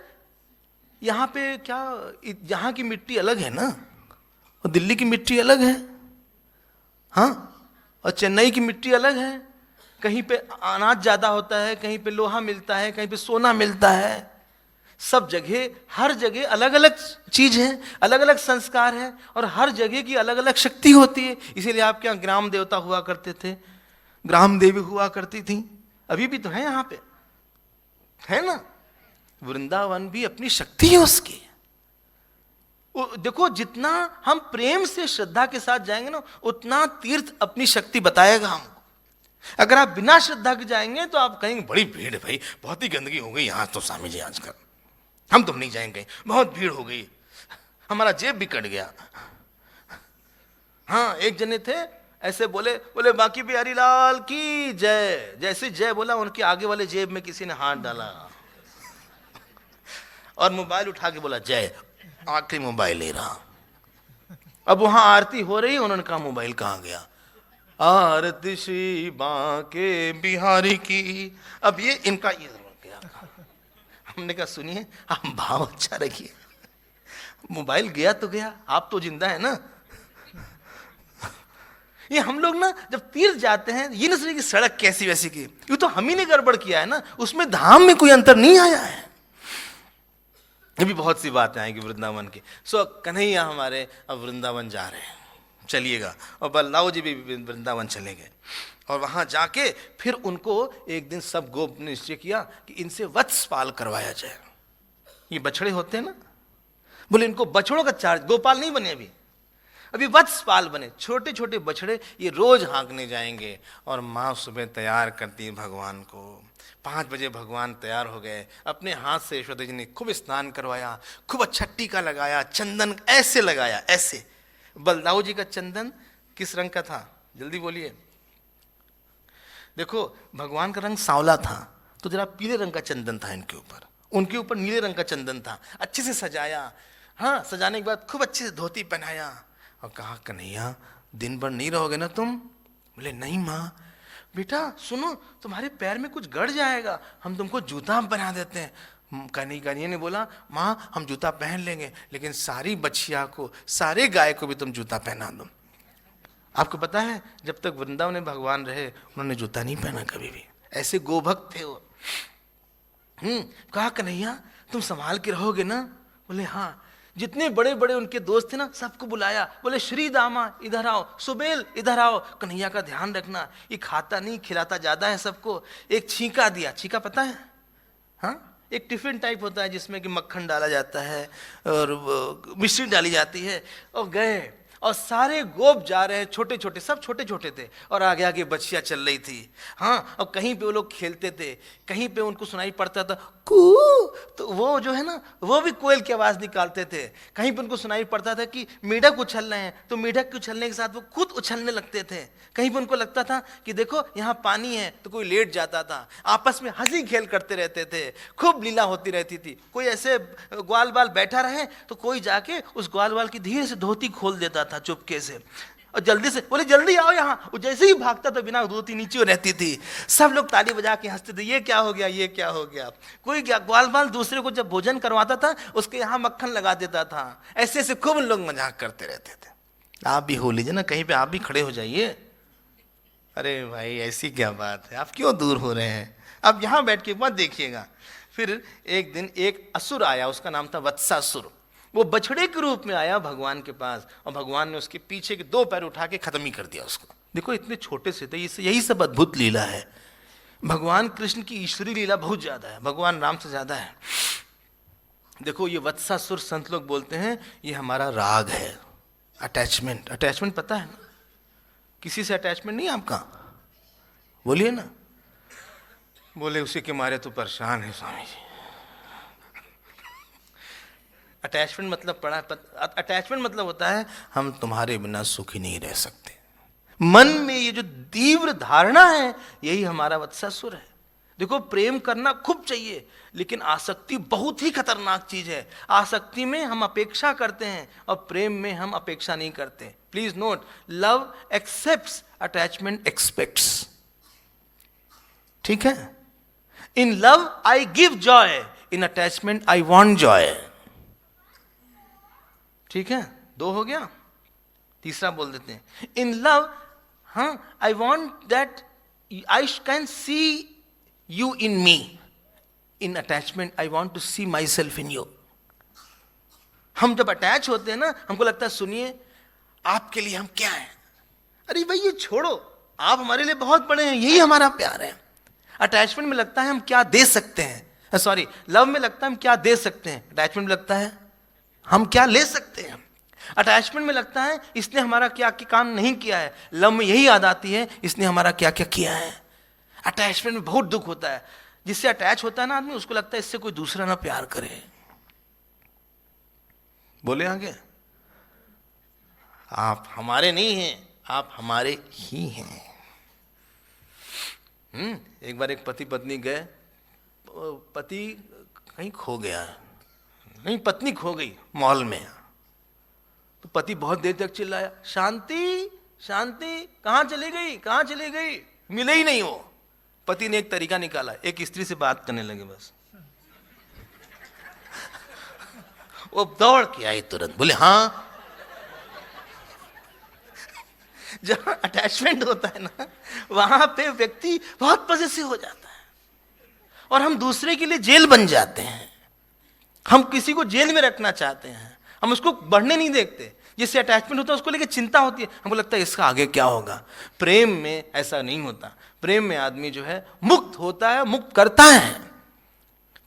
यहां पे क्या, यहां की मिट्टी अलग है ना, और दिल्ली की मिट्टी अलग है, हाँ, और चेन्नई की मिट्टी अलग है। कहीं पे अनाज ज्यादा होता है, कहीं पे लोहा मिलता है, कहीं पे सोना मिलता है। सब जगह, हर जगह अलग अलग चीज है, अलग अलग संस्कार है, और हर जगह की अलग अलग शक्ति होती है। इसीलिए आपके यहाँ ग्राम देवता हुआ करते थे, ग्राम देवी हुआ करती थी, अभी भी तो है यहाँ पे, है ना। वृंदावन भी अपनी शक्ति है उसकी। देखो जितना हम प्रेम से श्रद्धा के साथ जाएंगे ना, उतना तीर्थ अपनी शक्ति बताएगा हमको। अगर आप बिना श्रद्धा के जाएंगे तो आप कहेंगे बड़ी भीड़ है भाई, बहुत ही गंदगी हो गई यहाँ तो स्वामी जी आजकल, हम तो नहीं जाएंगे, बहुत भीड़ हो गई, हमारा जेब भी कट गया। हाँ, एक जने थे ऐसे बोले, बाकी बिहारी लाल की जय। जैसे जय बोला, उनके आगे वाले जेब में किसी ने हाथ डाला और मोबाइल उठा के बोला जय, आखिरी मोबाइल ले रहा। अब वहां आरती हो रही, उन्होंने कहा मोबाइल कहाँ गया? आरती श्री बांके बिहारी की। अब ये इनका ये गया। हमने कहा सुनिए, आप भाव अच्छा रखिए, मोबाइल गया तो गया, आप तो जिंदा है ना। ये हम लोग ना जब तीर्थ जाते हैं, ये नहीं सोचिए कि सड़क कैसी वैसी की, ये तो हम ही ने गड़बड़ किया है ना, उसमें धाम में कोई अंतर नहीं आया है। ये भी बहुत सी बातें आएंगी वृंदावन की। सो कन्हैया हमारे अब वृंदावन जा रहे हैं, चलिएगा। और बलराव जी भी वृंदावन चले गए, और वहां जाके फिर उनको एक दिन सब गोप ने निश्चय किया कि इनसे वत्स पाल करवाया जाए। ये बछड़े होते हैं ना, बोले इनको बछड़ों का चार्ज, गोपाल नहीं बने अभी वत्सपाल बने, छोटे छोटे बछड़े, ये रोज हाँकने जाएंगे। और माँ सुबह तैयार करती है भगवान को। 5 बजे भगवान तैयार हो गए, अपने हाथ से यशोदा जी ने खूब स्नान करवाया, खूब अच्छा टीका लगाया, चंदन ऐसे लगाया ऐसे। बलदाऊ जी का चंदन किस रंग का था, जल्दी बोलिए। देखो भगवान का रंग सांवला था, तो जरा पीले रंग का चंदन था इनके ऊपर, उनके ऊपर नीले रंग का चंदन था। अच्छे से सजाया, हाँ, सजाने के बाद खूब अच्छे से धोती पहनाया और कहा कन्हैया दिन भर नहीं रहोगे ना तुम? बोले नहीं माँ। बेटा सुनो, तुम्हारे पैर में कुछ गड़ जाएगा, हम तुमको जूता बना देते हैं। कन्हैया ने बोला माँ हम जूता पहन लेंगे, लेकिन सारी बछिया को, सारे गाय को भी तुम जूता पहना दो। आपको पता है जब तक वृंदावन में भगवान रहे उन्होंने जूता नहीं पहना कभी भी, ऐसे गोभक्त थे वो। कहा कन्हैया तुम संभाल के रहोगे ना? बोले हाँ। जितने बड़े बड़े उनके दोस्त थे ना, सबको बुलाया, बोले श्री दामा इधर आओ, सुबेल इधर आओ, कन्हैया का ध्यान रखना, ये खाता नहीं खिलाता ज्यादा है सबको। एक छींका दिया, छींका पता है? हाँ, एक टिफिन टाइप होता है जिसमें कि मक्खन डाला जाता है और मिश्री डाली जाती है। और गए, और सारे गोप जा रहे हैं, छोटे छोटे, सब छोटे छोटे थे, और आगे आगे बच्चियां चल रही थी। हाँ, और कहीं पे वो लोग खेलते थे, कहीं पे उनको सुनाई पड़ता था कू, तो वो जो है ना वो भी कोयल की आवाज निकालते थे। कहीं पे उनको सुनाई पड़ता था कि मेढक उछल रहे हैं, तो मेढक के उछलने के साथ वो खुद उछलने लगते थे। कहीं पे उनको लगता था कि देखो यहाँ पानी है, तो कोई लेट जाता था। आपस में हंसी खेल करते रहते थे, खूब लीला होती रहती थी। कोई ऐसे ग्वाल बाल बैठा रहे तो कोई जाके उस ग्वाल बाल की धीरे से धोती खोल देता था चुपके से, और जल्दी से बोले जल्दी आओ यहाँ। वो जैसे ही भागता तो बिना धोती नीचे रहती थी। सब लोग ताली बजा के हंसते थे, ये क्या हो गया, ये क्या हो गया। कोई ग्वाल बाल दूसरे को जब भोजन करवाता था उसके यहाँ मक्खन लगा देता था। ऐसे ऐसे खूब लोग मजाक करते रहते थे। आप भी हो लीजिए ना, कहीं पे आप भी खड़े हो जाइए। अरे भाई ऐसी क्या बात है, आप क्यों दूर हो रहे हैं? आप यहाँ बैठ के मत देखिएगा। फिर एक दिन एक असुर आया, उसका नाम था वत्सासुर। वो बछड़े के रूप में आया भगवान के पास, और भगवान ने उसके पीछे के 2 पैर उठा के खत्म ही कर दिया उसको। देखो इतने छोटे से थे, यही सब अद्भुत लीला है। भगवान कृष्ण की ईश्वरी लीला बहुत ज्यादा है, भगवान राम से ज्यादा है। देखो ये वत्सासुर, संत लोग बोलते हैं ये हमारा राग है, अटैचमेंट। अटैचमेंट पता है ना, किसी से अटैचमेंट नहीं आपका? बोलिए ना। बोले उसी के मारे तो परेशान है स्वामी जी। अटैचमेंट मतलब पड़ा, अटैचमेंट मतलब होता है हम तुम्हारे बिना सुखी नहीं रह सकते। मन में ये जो तीव्र धारणा है, यही हमारा वत्सासुर है। देखो प्रेम करना खूब चाहिए, लेकिन आसक्ति बहुत ही खतरनाक चीज है। आसक्ति में हम अपेक्षा करते हैं और प्रेम में हम अपेक्षा नहीं करते। Please note, love accepts, attachment aspects. ठीक है? In love I give Joy, in attachment I want Joy. ठीक है? 2 हो गया, तीसरा बोल देते हैं। इन लव, हाँ, I want that I can see you in me. In attachment I want to see myself in you. हम जब अटैच होते हैं ना, हमको लगता है सुनिए आपके लिए हम क्या हैं। अरे भाई ये छोड़ो, आप हमारे लिए बहुत बड़े हैं, यही हमारा प्यार है। अटैचमेंट में लगता है हम क्या दे सकते हैं, सॉरी, लव में लगता है हम क्या दे सकते हैं, अटैचमेंट में लगता है हम क्या ले सकते हैं। अटैचमेंट में लगता है इसने हमारा क्या काम नहीं किया है, लव में यही याद आती है इसने हमारा क्या क्या किया है। अटैचमेंट में बहुत दुख होता है। जिससे अटैच होता है ना आदमी, उसको लगता है इससे कोई दूसरा ना प्यार करे। बोले आगे, आप हमारे नहीं हैं, आप हमारे ही हैं। एक बार एक पति पत्नी गए, पति कहीं खो गया, नहीं पत्नी खो गई मॉल में। तो पति बहुत देर तक चिल्लाया, शांति शांति, कहां चली गई, कहां चली गई, मिले ही नहीं वो। पति ने एक तरीका निकाला, एक स्त्री से बात करने लगे बस। वो दौड़ के आई तुरंत, बोले हाँ। जहां अटैचमेंट होता है ना, वहां पे व्यक्ति बहुत पॉसेसिव हो जाता है और हम दूसरे के लिए जेल बन जाते हैं। हम किसी को जेल में रखना चाहते हैं, हम उसको बढ़ने नहीं देखते। जिससे अटैचमेंट होता है उसको लेके चिंता होती है, हमको लगता है इसका आगे क्या होगा। प्रेम में ऐसा नहीं होता। प्रेम में आदमी जो है मुक्त होता है, मुक्त करता है।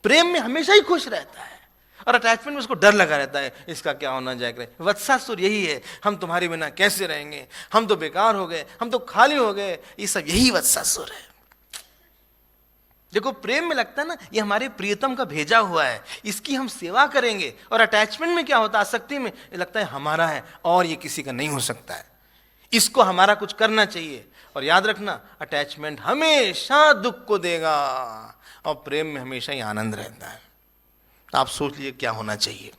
प्रेम में हमेशा ही खुश रहता है और अटैचमेंट में उसको डर लगा रहता है, इसका क्या होना जाएगा। वत्सासुर यही है, हम तुम्हारे बिना कैसे रहेंगे, हम तो बेकार हो गए, हम तो खाली हो गए, ये सब यही वत्सासुर है। देखो प्रेम में लगता है ना ये हमारे प्रियतम का भेजा हुआ है, इसकी हम सेवा करेंगे। और अटैचमेंट में क्या होता है, आसक्ति में ये लगता है हमारा है और ये किसी का नहीं हो सकता है, इसको हमारा कुछ करना चाहिए। और याद रखना, अटैचमेंट हमेशा दुख को देगा और प्रेम में हमेशा ही आनंद रहता है। आप सोच लीजिए क्या होना चाहिए।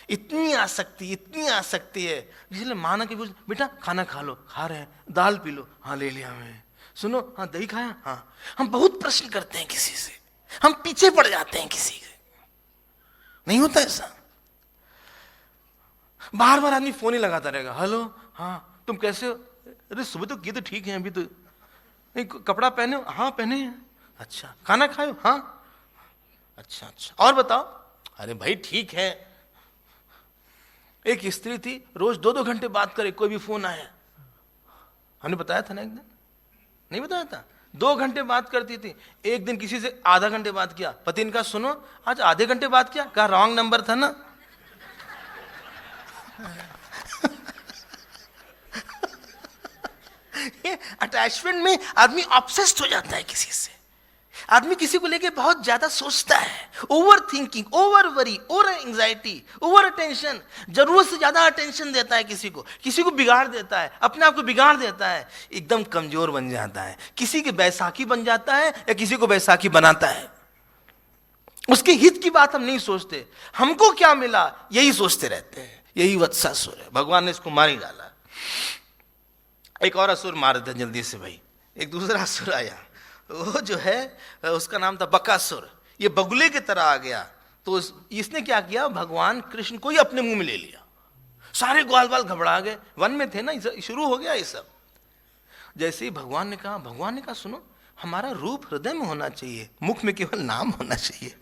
इतनी आसक्ति है। इसलिए माना कि बेटा खाना खा लो, खा रहे हैं, दाल पी लो, हाँ ले लिया मैं, सुनो हाँ दही खाया, हाँ। हम बहुत प्रश्न करते हैं किसी से, हम पीछे पड़ जाते हैं किसी से। नहीं होता ऐसा। बार बार आदमी फोन ही लगाता रहेगा, हेलो हाँ तुम कैसे हो, अरे सुबह तो किए तो ठीक है, अभी तो नहीं, कपड़ा पहने हो, हाँ पहने हैं, अच्छा खाना खाए हो, हाँ अच्छा अच्छा और बताओ, अरे भाई ठीक है। एक स्त्री थी, रोज 2-2 घंटे बात करे, कोई भी फोन आया, हमने बताया था ना एक दिन, नहीं बताया था, 2 घंटे बात करती थी। एक दिन किसी से आधा घंटे बात किया, पति ने कहा सुनो आज आधे घंटे बात किया, कहा रॉन्ग नंबर था ना। अटैचमेंट में आदमी ऑब्सेस्ड हो जाता है किसी से। आदमी किसी को लेके बहुत ज्यादा सोचता है, over thinking, over worry, over anxiety, over attention, जरूरत से ज्यादा अटेंशन देता है किसी को बिगाड़ देता है, अपने आप को बिगाड़ देता है, एकदम कमजोर बन जाता है, किसी के बैसाखी बन जाता है या किसी को बैसाखी बनाता है। उसके हित की बात हम नहीं सोचते, हमको क्या मिला यही सोचते रहते हैं। यही वत्सासुर है, भगवान ने इसको मार ही डाला। एक और असुर मार देते जल्दी से भाई। एक दूसरा असुर आया, वो जो है उसका नाम था बकासुर। ये बगुले की तरह आ गया, तो इसने क्या किया, भगवान कृष्ण को ही अपने मुंह में ले लिया। सारे ग्वाल बाल घबरा गए, वन में थे ना, शुरू हो गया ये सब। जैसे ही भगवान ने कहा सुनो हमारा रूप हृदय में होना चाहिए, मुख में केवल नाम होना चाहिए।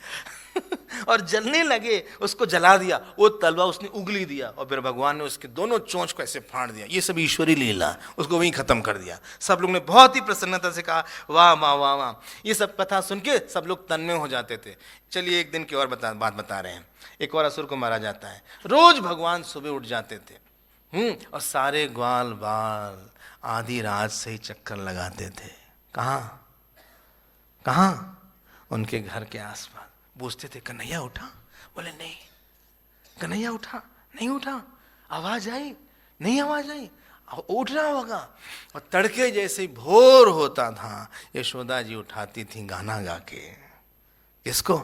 और जलने लगे, उसको जला दिया, वो तलवा उसने उंगली दिया और फिर भगवान ने उसके दोनों चोंच को ऐसे फाड़ दिया। ये सब ईश्वरी लीला, उसको वहीं खत्म कर दिया। सब लोग ने बहुत ही प्रसन्नता से कहा वाह वाह वाह वाह। ये सब कथा सुन के सब लोग तन्मय हो जाते थे। चलिए एक दिन की और बात बता रहे हैं। एक और असुर को मारा जाता है। रोज भगवान सुबह उठ जाते थे और सारे ग्वाल बाल आधी रात से ही चक्कर लगाते थे। कहाँ? उनके घर के आसपास। पूछते थे कन्हैया उठा? बोले नहीं। कन्हैया उठा? नहीं उठा। आवाज आई? नहीं आवाज आई। उठ रहा होगा। और तड़के जैसे ही भोर होता था, यशोदा जी उठाती थी गाना गा के। किसको?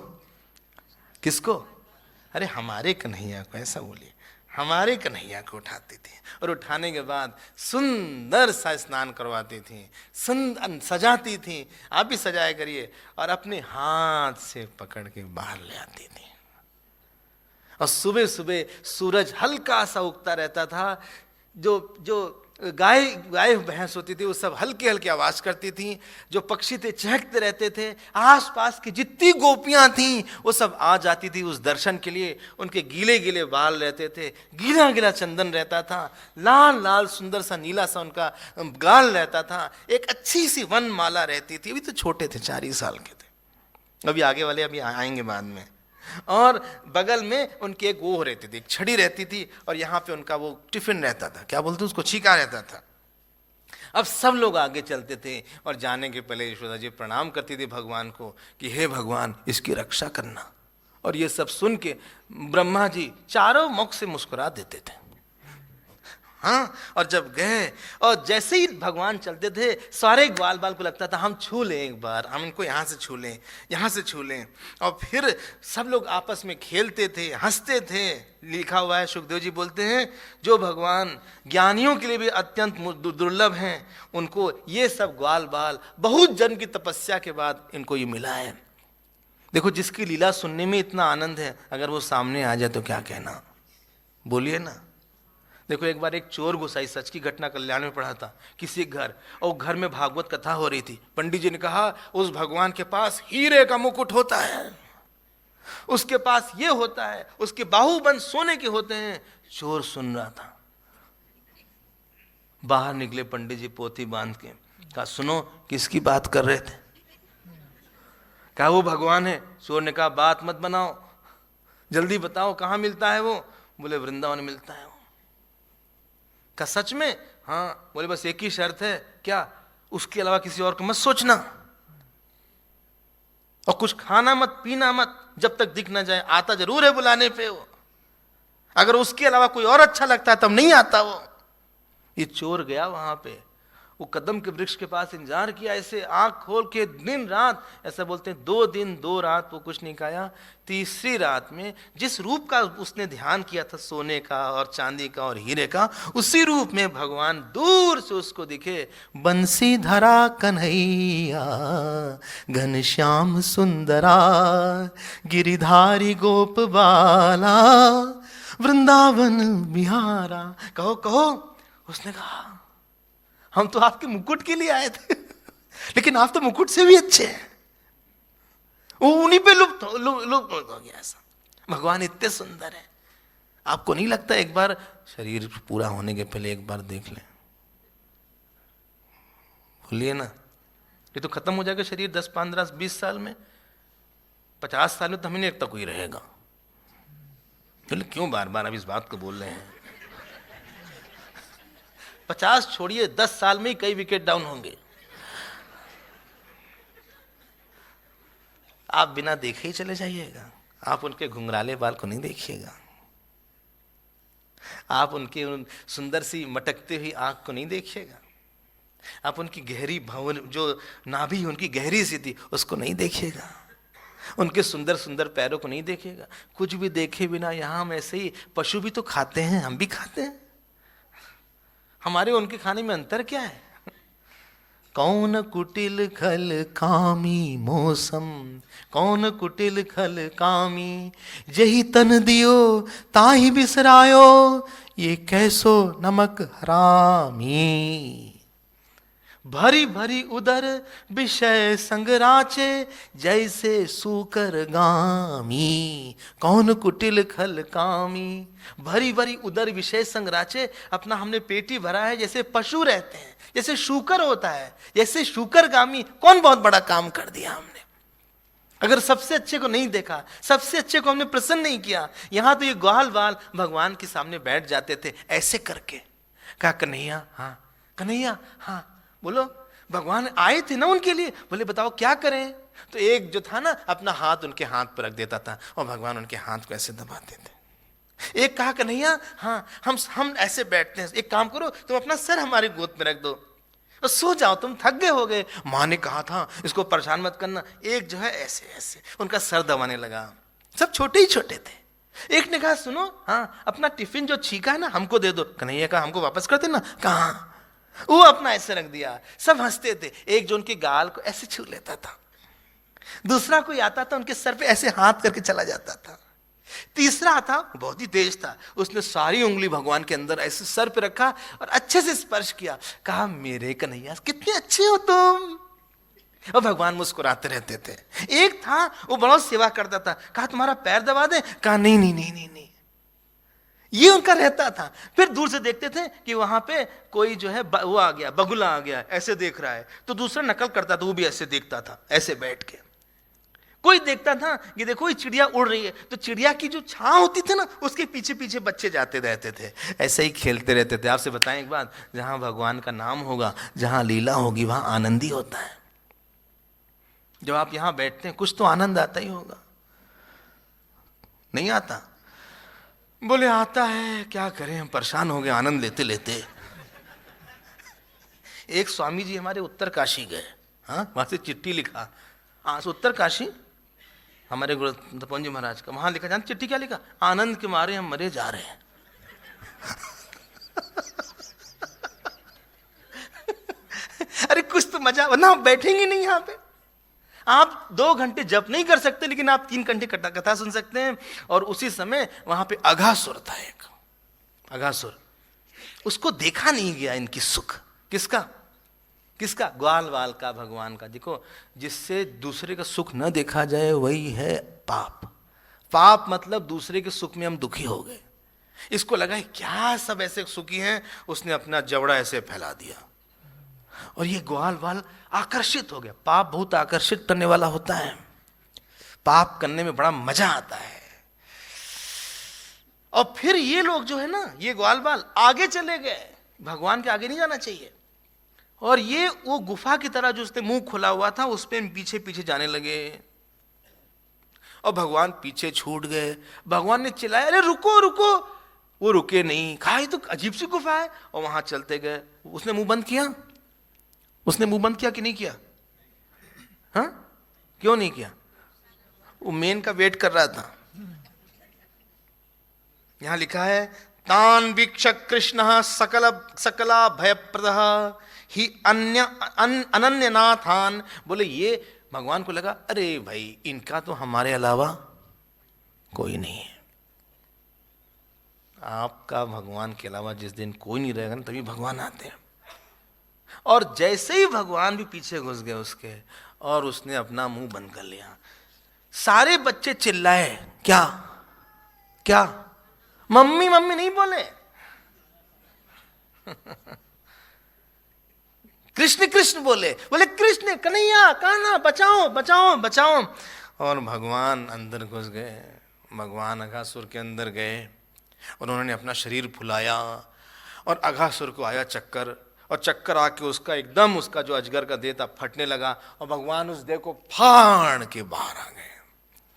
किसको? अरे हमारे कन्हैया को, ऐसा बोलिए, हमारे कन्हैया को उठाती थी। और उठाने के बाद सुंदर सा स्नान करवाती थी, सुंदर सजाती थी। आप भी सजाया करिए। और अपने हाथ से पकड़ के बाहर ले आती थी। और सुबह सुबह सूरज हल्का सा उगता रहता था। जो जो गाय भैंस होती थी वो सब हल्की हल्की आवाज करती थी। जो पक्षी थे चहकते रहते थे। आसपास की जितनी गोपियां थीं वो सब आ जाती थी उस दर्शन के लिए। उनके गीले गीले बाल रहते थे, गीला गीला चंदन रहता था, लाल लाल सुंदर सा नीला सा उनका गाल रहता था। एक अच्छी सी वन माला रहती थी। अभी तो छोटे थे, 4 ही साल के थे। अभी आगे वाले अभी आएंगे बाद में। और बगल में उनकी एक वो रहती थी, एक छड़ी रहती थी। और यहाँ पे उनका वो टिफिन रहता था, क्या बोलते उसको, छीका रहता था। अब सब लोग आगे चलते थे और जाने के पहले यशोदा जी प्रणाम करती थी भगवान को कि हे भगवान इसकी रक्षा करना। और ये सब सुन के ब्रह्मा जी चारों मुख से मुस्कुरा देते थे। हाँ, और जब गए और जैसे ही भगवान चलते थे सारे ग्वाल बाल को लगता था हम छू लें, एक बार हम इनको यहाँ से छू लें, यहाँ से छू लें। और फिर सब लोग आपस में खेलते थे, हंसते थे। लिखा हुआ है, सुखदेव जी बोलते हैं, जो भगवान ज्ञानियों के लिए भी अत्यंत दुर्लभ हैं, उनको ये सब ग्वाल बाल बहुत जन्म की तपस्या के बाद इनको ये मिला है। देखो, जिसकी लीला सुनने में इतना आनंद है, अगर वो सामने आ जाए तो क्या कहना, बोलिए ना। देखो, एक बार एक चोर घुसाई, सच की घटना, कल्याण में पढ़ा था, किसी घर, और घर में भागवत कथा हो रही थी। पंडित जी ने कहा उस भगवान के पास हीरे का मुकुट होता है, उसके पास ये होता है, उसके बाहुबंद सोने के होते हैं। चोर सुन रहा था। बाहर निकले पंडित जी पोथी बांध के, कहा सुनो किसकी बात कर रहे थे? कहा वो भगवान है। चोर ने कहा बात मत बनाओ, जल्दी बताओ कहाँ मिलता है वो? बोले वृंदावन मिलता है वो। का सच में? हाँ। बोले बस एक ही शर्त है। क्या? उसके अलावा किसी और को मत सोचना, और कुछ खाना मत पीना मत जब तक दिख ना जाए। आता जरूर है बुलाने पे वो, अगर उसके अलावा कोई और अच्छा लगता है तब नहीं आता वो। ये चोर गया वहां पे, वो कदम के वृक्ष के पास इंतजार किया, ऐसे आंख खोल के दिन रात, ऐसा बोलते हैं 2 दिन 2 रात वो कुछ नहीं खाया। तीसरी रात में जिस रूप का उसने ध्यान किया था, सोने का और चांदी का और हीरे का, उसी रूप में भगवान दूर से उसको दिखे। बंसी धरा कन्हैया घनश्याम सुंदरा, गिरिधारी गोप बाला, वृंदावन बिहारा। कहो कहो। उसने कहा हम तो आपके मुकुट के लिए आए थे, लेकिन आप तो मुकुट से भी अच्छे हैं। वो उन्हीं पे लुप्त हो गया। ऐसा भगवान इतने सुंदर है। आपको नहीं लगता एक बार शरीर पूरा होने के पहले एक बार देख लें? बोलिए ना। ये तो खत्म हो जाएगा शरीर 10, 15, 20 साल में। 50 साल में तो हमें नहीं लगता कोई रहेगा। बोले क्यों बार बार अब इस बात को बोल रहे हैं? 50 छोड़िए, 10 साल में ही कई विकेट डाउन होंगे। आप बिना देखे ही चले जाइएगा। आप उनके घुंघराले बाल को नहीं देखिएगा, आप उनके उन सुंदर सी मटकते हुई आंख को नहीं देखिएगा, आप उनकी गहरी भवन जो नाभि उनकी गहरी सी थी उसको नहीं देखिएगा, उनके सुंदर सुंदर पैरों को नहीं देखिएगा। कुछ भी देखे बिना यहाँ हम ऐसे ही, पशु भी तो खाते हैं, हम भी खाते हैं। हमारे उनके खाने में अंतर क्या है? कौन कुटिल खल कामी मौसम, कौन कुटिल खल कामी, जही तन दियो ताही बिसरायो, ये कैसो नमक हरामी। भरी भरी उदर विषय संग राचे, जैसे सूकर गामी। कौन कुटिल खल कामी, भरी भरी उदर विषय संग राचे, अपना हमने पेटी भरा है जैसे पशु रहते हैं, जैसे शूकर होता है, जैसे शूकर गामी। कौन बहुत बड़ा काम कर दिया हमने? अगर सबसे अच्छे को नहीं देखा, सबसे अच्छे को हमने प्रसन्न नहीं किया। यहां तो ये ग्वाल बाल भगवान के सामने बैठ जाते थे ऐसे करके। कहा कन्हैया हाँ, कन्हैया हाँ। बोलो, भगवान आए थे ना उनके लिए। बोले बताओ क्या करें? तो एक जो था ना अपना हाथ उनके हाथ पर रख देता था और भगवान उनके हाथ को ऐसे दबाते थे। एक कहा कन्हैया हाँ हम ऐसे बैठते हैं, एक काम करो तुम अपना सर हमारी गोद में रख दो और सो जाओ, तुम थक गए हो गए। माँ ने कहा था इसको परेशान मत करना। एक जो है ऐसे ऐसे उनका सर दबाने लगा। सब छोटे ही छोटे थे। एक ने कहा सुनो हाँ अपना टिफिन जो छीका है ना हमको दे दो। कन्हैया कहा हमको वापस कर देना। कहा वो अपना ऐसे रख दिया। सब हंसते थे। एक जो उनके गाल को ऐसे छू लेता था, दूसरा कोई आता था उनके सर पे ऐसे हाथ करके चला जाता था। तीसरा था बहुत ही तेज था, उसने सारी उंगली भगवान के अंदर ऐसे सर पे रखा और अच्छे से स्पर्श किया। कहा मेरे कन्हैया कितने अच्छे हो तुम। और भगवान मुस्कुराते रहते थे। एक था वो बड़ा सेवा करता था। कहा तुम्हारा पैर दबा दे। कहा नहीं नहीं नहीं नहीं नहीं। ये उनका रहता था। फिर दूर से देखते थे कि वहां पे कोई जो है वो आ गया, बगुला आ गया, ऐसे देख रहा है तो दूसरा नकल करता था, वो भी ऐसे देखता था ऐसे बैठ के। कोई देखता था कि देखो ये चिड़िया उड़ रही है तो चिड़िया की जो छां होती थी ना उसके पीछे पीछे बच्चे जाते रहते थे, ऐसे ही खेलते रहते थे। आपसे बताएं एक बात, जहां भगवान का नाम होगा, जहां लीला होगी वहां आनंद ही होता है। जब आप यहां बैठते हैं कुछ तो आनंद आता ही होगा, नहीं आता? बोले आता है, क्या करें हम परेशान हो गए आनंद लेते लेते। एक स्वामी जी हमारे उत्तर काशी गए, हाँ वहां से चिट्ठी लिखा। उत्तर काशी हमारे गुरु तपोवन जी महाराज का, वहां लिखा, जान चिट्ठी क्या लिखा? आनंद के मारे हम मरे जा रहे हैं। अरे कुछ तो मजा, वरना आप बैठेंगे नहीं यहाँ पे। आप 2 घंटे जप नहीं कर सकते लेकिन आप 3 घंटे कथा सुन सकते हैं। और उसी समय वहां पे अघासुर था, एक अघासुर, उसको देखा नहीं गया इनकी सुख। किसका किसका? ग्वाल वाल का, भगवान का। देखो जिससे दूसरे का सुख न देखा जाए वही है पाप। पाप मतलब दूसरे के सुख में हम दुखी हो गए। इसको लगा है क्या सब ऐसे सुखी हैं, उसने अपना जबड़ा ऐसे फैला दिया और ये ग्वाल वाल आकर्षित हो गया। पाप बहुत आकर्षित करने वाला होता है, पाप करने में बड़ा मजा आता है। और फिर ये लोग जो है ना, ये ग्वाल वाल आगे चले गए, भगवान के आगे नहीं जाना चाहिए। और ये वो गुफा की तरह जो उसने मुंह खुला हुआ था उस पे पीछे पीछे जाने लगे और भगवान पीछे छूट गए। भगवान ने चिल्लाया अरे रुको रुको, वो रुके नहीं। कहा ये तो अजीब सी गुफा है, और वहां चलते गए। उसने मुंह बंद किया, उसने मुंह बंद किया कि नहीं किया? हाँ क्यों नहीं किया? वो मेन का वेट कर रहा था। यहां लिखा है तान वीक्ष कृष्ण सकला भयप्रद ही अनन्यनाथान। बोले ये भगवान को लगा अरे भाई इनका तो हमारे अलावा कोई नहीं है। आपका भगवान के अलावा जिस दिन कोई नहीं रहेगा ना तभी भगवान आते हैं। और जैसे ही भगवान भी पीछे घुस गए उसके, और उसने अपना मुंह बंद कर लिया। सारे बच्चे चिल्लाए क्या क्या? मम्मी मम्मी नहीं बोले, कृष्ण कृष्ण बोले। बोले कृष्ण कन्हैया कान्हा बचाओ बचाओ बचाओ। और भगवान अंदर घुस गए। भगवान अघासुर के अंदर गए और उन्होंने अपना शरीर फुलाया और अघासुर को आया चक्कर, और चक्कर आके उसका एकदम उसका जो अजगर का देह था फटने लगा और भगवान उस देह को फाड़ के बाहर आ गए।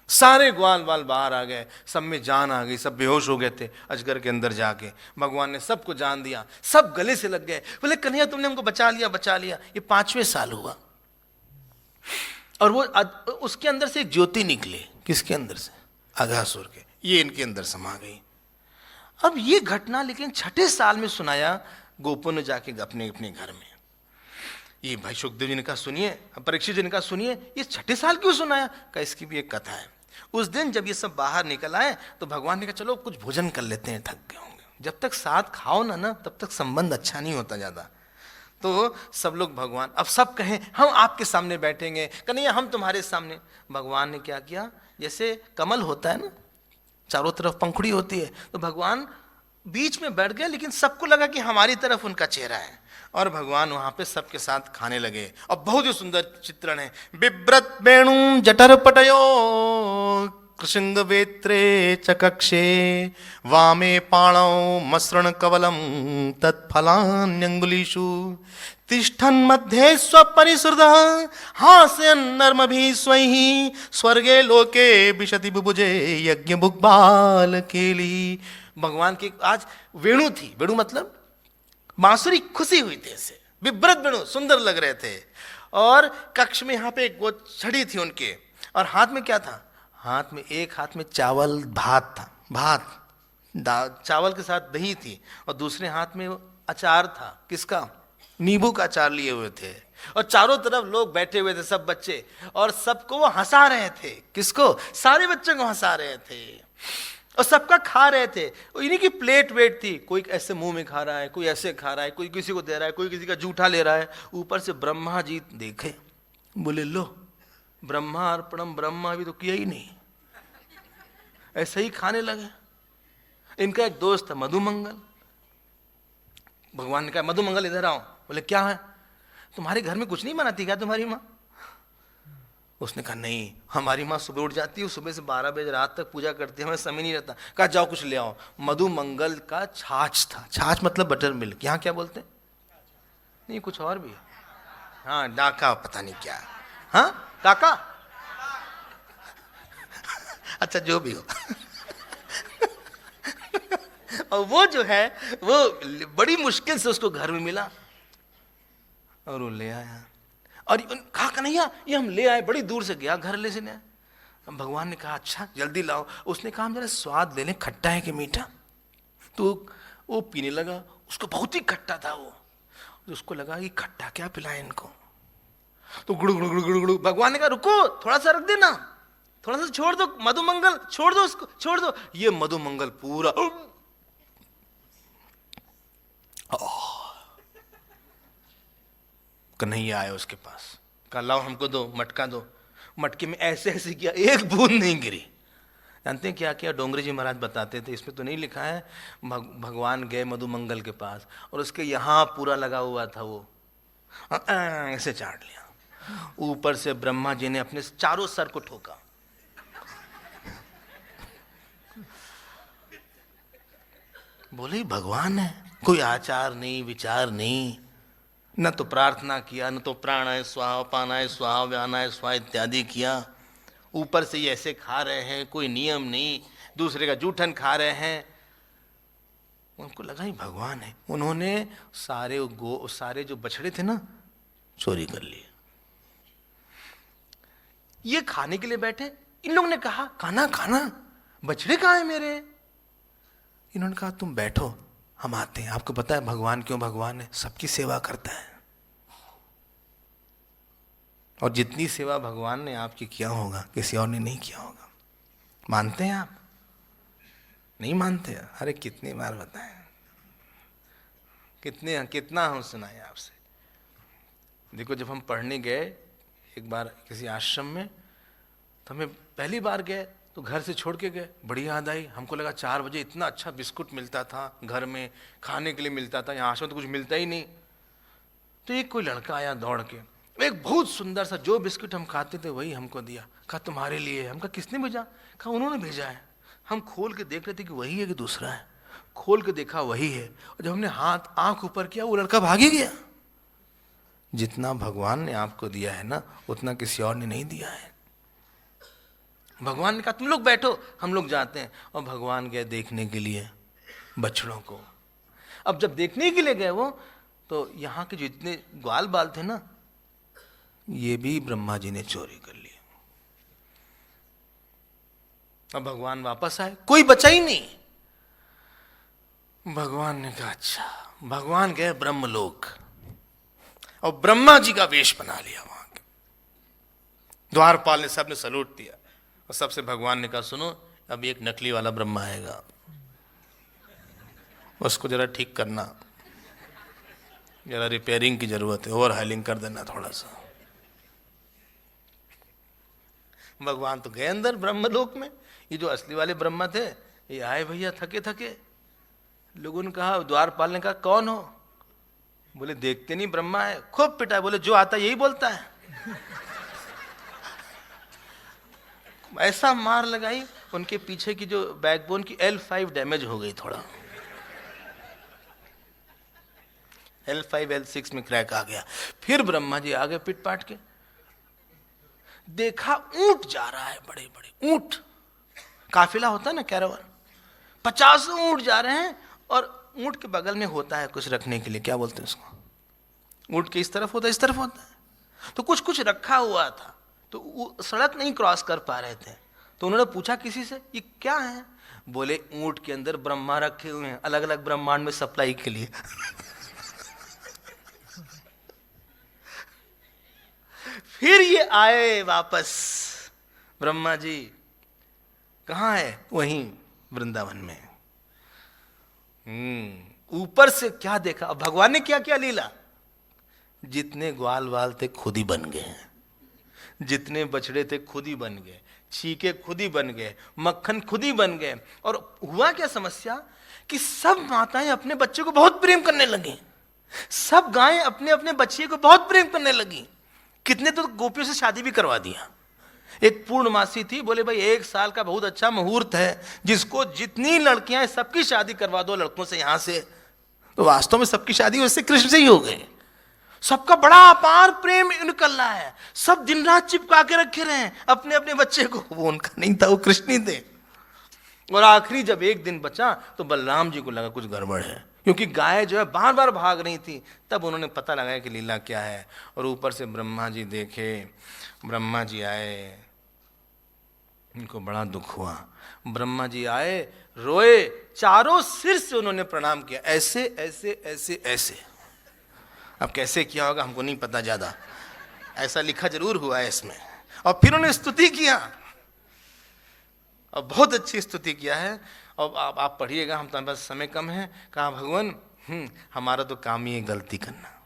सारे ग्वाल बाल बाहर आ गए, सब में जान आ गई, सब बेहोश हो गए थे अजगर के अंदर जाके। भगवान ने सबको जान दिया, सब गले से लग गए। बोले कन्हैया तुमने हमको बचा लिया बचा लिया। ये 5वें साल हुआ और वो उसके अंदर से एक ज्योति निकली। किसके अंदर से? अघासुर के। ये इनके अंदर समा गई। अब ये घटना लेकिन 6ठे साल में सुनाया गोपों ने जाके अपने अपने घर में। ये भाई सुखदेव जी ने कहा सुनिए, परीक्षित जी ने कहा सुनिए, ये 6ठे साल क्यों सुनाया? कहा इसकी भी एक कथा है। उस दिन जब ये सब बाहर निकल आए तो भगवान ने कहा चलो कुछ भोजन कर लेते हैं, थक गए होंगे। जब तक साथ खाओ ना तब तक संबंध अच्छा नहीं होता ज्यादा। तो सब लोग भगवान, अब सब कहें हम आपके सामने बैठेंगे, कन्हैया हम तुम्हारे सामने। भगवान ने क्या किया, जैसे कमल होता है ना, चारों तरफ पंखुड़ी होती है, तो भगवान बीच में बैठ गए, लेकिन सबको लगा कि हमारी तरफ उनका चेहरा है। और भगवान वहां पे सबके साथ खाने लगे। और बहुत ही सुंदर चित्रण है। बिब्रत वेणु जठर पटयो कृशिंग वेत्रे चकक्षे वामे पाणौ मसृण कवलम तत्फलान्यंगुलीषु तिष्ठन् मध्ये स्वपरिसृतः हास्यन्नर्मभिः स्वैः स्वर्गे लोके विशति बुभुजे यज्ञ बुग्बाल केली। भगवान की आज वेणु थी, वेणु मतलब बांसुरी, खुशी हुई थी, ऐसे विभ्रत वेणु सुंदर लग रहे थे। और कक्ष में यहाँ पे एक वो छड़ी थी उनके, और हाथ में क्या था, हाथ में एक हाथ में चावल भात था, भात चावल के साथ दही थी, और दूसरे हाथ में अचार था, किसका, नींबू का अचार लिए हुए थे। और चारों तरफ लोग बैठे हुए थे, सब बच्चे, और सबको वो हंसा रहे थे। किसको, सारे बच्चों को हंसा रहे थे, और सबका खा रहे थे। इन्हीं की प्लेट वेट थी, कोई ऐसे मुंह में खा रहा है, कोई ऐसे खा रहा है, कोई किसी को दे रहा है, कोई किसी का जूठा ले रहा है। ऊपर से ब्रह्मा जी देखे, बोले लो ब्रह्मा अर्पणम, ब्रह्मा भी तो किया ही नहीं, ऐसे ही खाने लगे। इनका एक दोस्त था मधुमंगल, भगवान ने कहा मधुमंगल इधर आओ। बोले क्या है, तुम्हारे घर में कुछ नहीं बनाती क्या तुम्हारी माँ? उसने कहा नहीं, हमारी माँ सुबह उठ जाती है, सुबह से 12 बजे रात तक पूजा करती है, हमें समय नहीं रहता। कहा जाओ कुछ ले आओ। मधुमंगल का छाछ था, छाछ मतलब बटर मिल्क, यहाँ क्या बोलते हैं, नहीं कुछ और भी, हाँ डाका, पता नहीं क्या, हाँ काका, अच्छा जो भी हो। और वो जो है वो बड़ी मुश्किल से उसको घर में मिला, और वो ले आया, और कहा कन्हैया ये हम ले आए, बड़ी दूर से गया घर ले से। भगवान ने कहा अच्छा जल्दी लाओ। उसने कहा हम जरा स्वाद ले लें, खट्टा है कि मीठा। तो वो पीने लगा, उसको बहुत ही खट्टा था वो, तो उसको लगा कि खट्टा क्या पिलाए इनको, तो गुड़ गुड़ गुड़ गुड़ गुड़। भगवान ने कहा रुको, थोड़ा सा रख देना, थोड़ा सा छोड़ दो, मधुमंगल छोड़ दो उसको, छोड़ दो। ये मधुमंगल पूरा कन्हैया आया उसके पास, कहा लाओ हमको दो, मटका दो। मटके में ऐसे ऐसे किया, एक बूंद नहीं गिरी। जानते हैं क्या किया, डोंगरी जी महाराज बताते थे, इसमें तो नहीं लिखा है। भगवान गए मधुमंगल के पास, और उसके यहाँ पूरा लगा हुआ था वो, ऐसे चाट लिया। ऊपर से ब्रह्मा जी ने अपने चारों सर को ठोका। बोले भगवान है, कोई आचार नहीं, विचार नहीं, न तो प्रार्थना किया, न तो प्राणाय स्वाहा, पानाय स्वाहा, व्यानाय स्वाहा इत्यादि किया। ऊपर से ये ऐसे खा रहे हैं, कोई नियम नहीं, दूसरे का जूठन खा रहे हैं। उनको लगा ही भगवान है। उन्होंने सारे जो बछड़े थे ना, चोरी कर लिए। ये खाने के लिए बैठे, इन लोगों ने कहा खाना खाना, बछड़े कहाँ है मेरे? इन्होंने कहा तुम बैठो, हम आते हैं। आपको पता है भगवान क्यों भगवान है? सबकी सेवा करता है, और जितनी सेवा भगवान ने आपकी किया होगा किसी और ने नहीं किया होगा। मानते हैं आप? नहीं मानते? अरे कितनी बार बताएं, कितना हम सुनाए आपसे। देखो जब हम पढ़ने गए एक बार किसी आश्रम में, तो हमें पहली बार गए तो घर से छोड़ के गए, बड़ी याद आई। हमको लगा 4 बजे इतना अच्छा बिस्कुट मिलता था घर में, खाने के लिए मिलता था, यहाँ आश्रम तो कुछ मिलता ही नहीं। तो एक कोई लड़का आया दौड़ के, एक बहुत सुंदर सा, जो बिस्कुट हम खाते थे वही हमको दिया। कहा तुम्हारे लिए। हम कहा किसने भेजा? कहा उन्होंने भेजा है। हम खोल के देख रहे थे कि वही है कि दूसरा है। खोल के देखा वही है, और जब हमने आंख ऊपर किया वो लड़का भाग ही गया। जितना भगवान ने आपको दिया है ना, उतना किसी और ने नहीं दिया है। भगवान ने कहा तुम लोग बैठो, हम लोग जाते हैं। और भगवान गए देखने के लिए बछड़ों को। अब जब देखने के लिए गए वो, तो यहाँ के जितने ग्वाल बाल थे ना, ये भी ब्रह्मा जी ने चोरी कर लिए। अब भगवान वापस आए, कोई बचा ही नहीं। भगवान ने कहा अच्छा। भगवान गए ब्रह्मलोक, और ब्रह्मा जी का वेश बना लिया वहां के। द्वारपाल ने सबने सलूट दिया, और सबसे भगवान ने कहा सुनो, अब एक नकली वाला ब्रह्मा आएगा, उसको जरा ठीक करना, जरा रिपेयरिंग की जरूरत है, ओवर हाइलिंग कर देना थोड़ा सा। भगवान तो गए अंदर ब्रह्मलोक में। ये जो असली वाले ब्रह्मा थे, ये आए भैया थके थके। लोगों ने कहा, द्वारपाल ने कहा कौन हो? बोले देखते नहीं ब्रह्मा है। खूब पिटाए, बोले जो आता यही बोलता है। ऐसा मार लगाई, उनके पीछे की जो बैकबोन की L5 डैमेज हो गई थोड़ा। L5 L6 में क्रैक आ गया। फिर ब्रह्मा जी आ गए पिट पाट के, देखा ऊंट जा रहा है, बड़े बड़े ऊंट, काफिला होता है ना कैरावन, 50 ऊंट जा रहे हैं, और ऊंट के बगल में होता है कुछ रखने के लिए, क्या बोलते हैं उसको, ऊंट के इस तरफ होता है, इस तरफ होता है, तो कुछ कुछ रखा हुआ था, तो वो सड़क नहीं क्रॉस कर पा रहे थे, तो उन्होंने पूछा किसी से ये क्या है, बोले ऊंट के अंदर ब्रह्मा रखे हुए हैं, अलग अलग ब्रह्मांड में सप्लाई के लिए। फिर ये आए वापस, ब्रह्मा जी कहाँ है, वहीं वृंदावन में। ऊपर से क्या देखा, अब भगवान ने क्या क्या लीला, जितने ग्वाल वाल थे खुद ही बन गए, जितने बछड़े थे खुद ही बन गए, छीके खुद ही बन गए, मक्खन खुद ही बन गए। और हुआ क्या समस्या कि सब माताएं अपने बच्चे को बहुत प्रेम करने लगी, सब गायें अपने अपने बच्चे को बहुत प्रेम करने लगी। कितने तो गोपियों से शादी भी करवा दिया। एक पूर्णमासी थी, बोले भाई 1 साल का बहुत अच्छा मुहूर्त है, जिसको जितनी लड़कियां सबकी शादी करवा दो लड़कों से यहां से। तो वास्तव में सबकी शादी उससे कृष्ण से ही हो गई। सबका बड़ा अपार प्रेम निकल रहा है, सब दिन रात चिपका के रखे रहे अपने अपने बच्चे को। वो उनका नहीं था, वो कृष्ण ही थे। और आखिरी जब एक दिन बचा तो बलराम जी को लगा कुछ गड़बड़ है, क्योंकि गाय जो है बार बार भाग रही थी। तब उन्होंने पता लगाया कि लीला क्या है, और ऊपर से ब्रह्मा जी देखे, ब्रह्मा जी आए, उनको बड़ा दुख हुआ। ब्रह्मा जी आए, रोए, चारों सिर से उन्होंने प्रणाम किया, ऐसे ऐसे ऐसे ऐसे। अब कैसे किया होगा हमको नहीं पता ज्यादा, ऐसा लिखा जरूर हुआ है इसमें। और फिर उन्होंने स्तुति किया, और बहुत अच्छी स्तुति किया है। और आप पढ़िएगा, हम तुम्हारे पास समय कम है। कहा भगवान हमारा तो काम ही है गलती करना।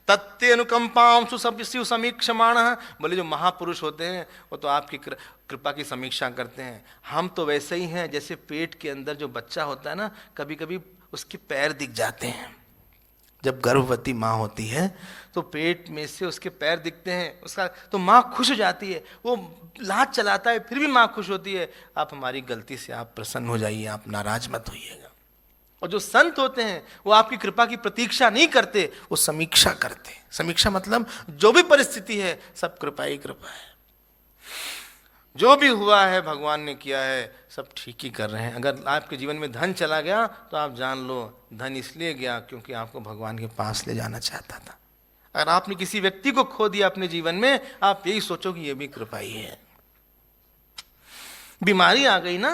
तत्ते अनुकंपाम सुशिव समीक्षमाण, बोले जो महापुरुष होते हैं वो तो आपकी कृपा की समीक्षा करते हैं। हम तो वैसे ही हैं जैसे पेट के अंदर जो बच्चा होता है ना, कभी कभी उसके पैर दिख जाते हैं। जब गर्भवती माँ होती है तो पेट में से उसके पैर दिखते हैं, उसका तो माँ खुश हो जाती है, वो लात चलाता है, फिर भी माँ खुश होती है। आप हमारी गलती से आप प्रसन्न हो जाइए, आप नाराज मत होइएगा। और जो संत होते हैं वो आपकी कृपा की प्रतीक्षा नहीं करते, वो समीक्षा करते। समीक्षा मतलब जो भी परिस्थिति है सब कृपा ही कृपा है, जो भी हुआ है भगवान ने किया है, सब ठीक ही कर रहे हैं। अगर आपके जीवन में धन चला गया तो आप जान लो धन इसलिए गया क्योंकि आपको भगवान के पास ले जाना चाहता था। अगर आपने किसी व्यक्ति को खो दिया अपने जीवन में, आप यही सोचो कि ये भी कृपा ही है। बीमारी आ गई ना,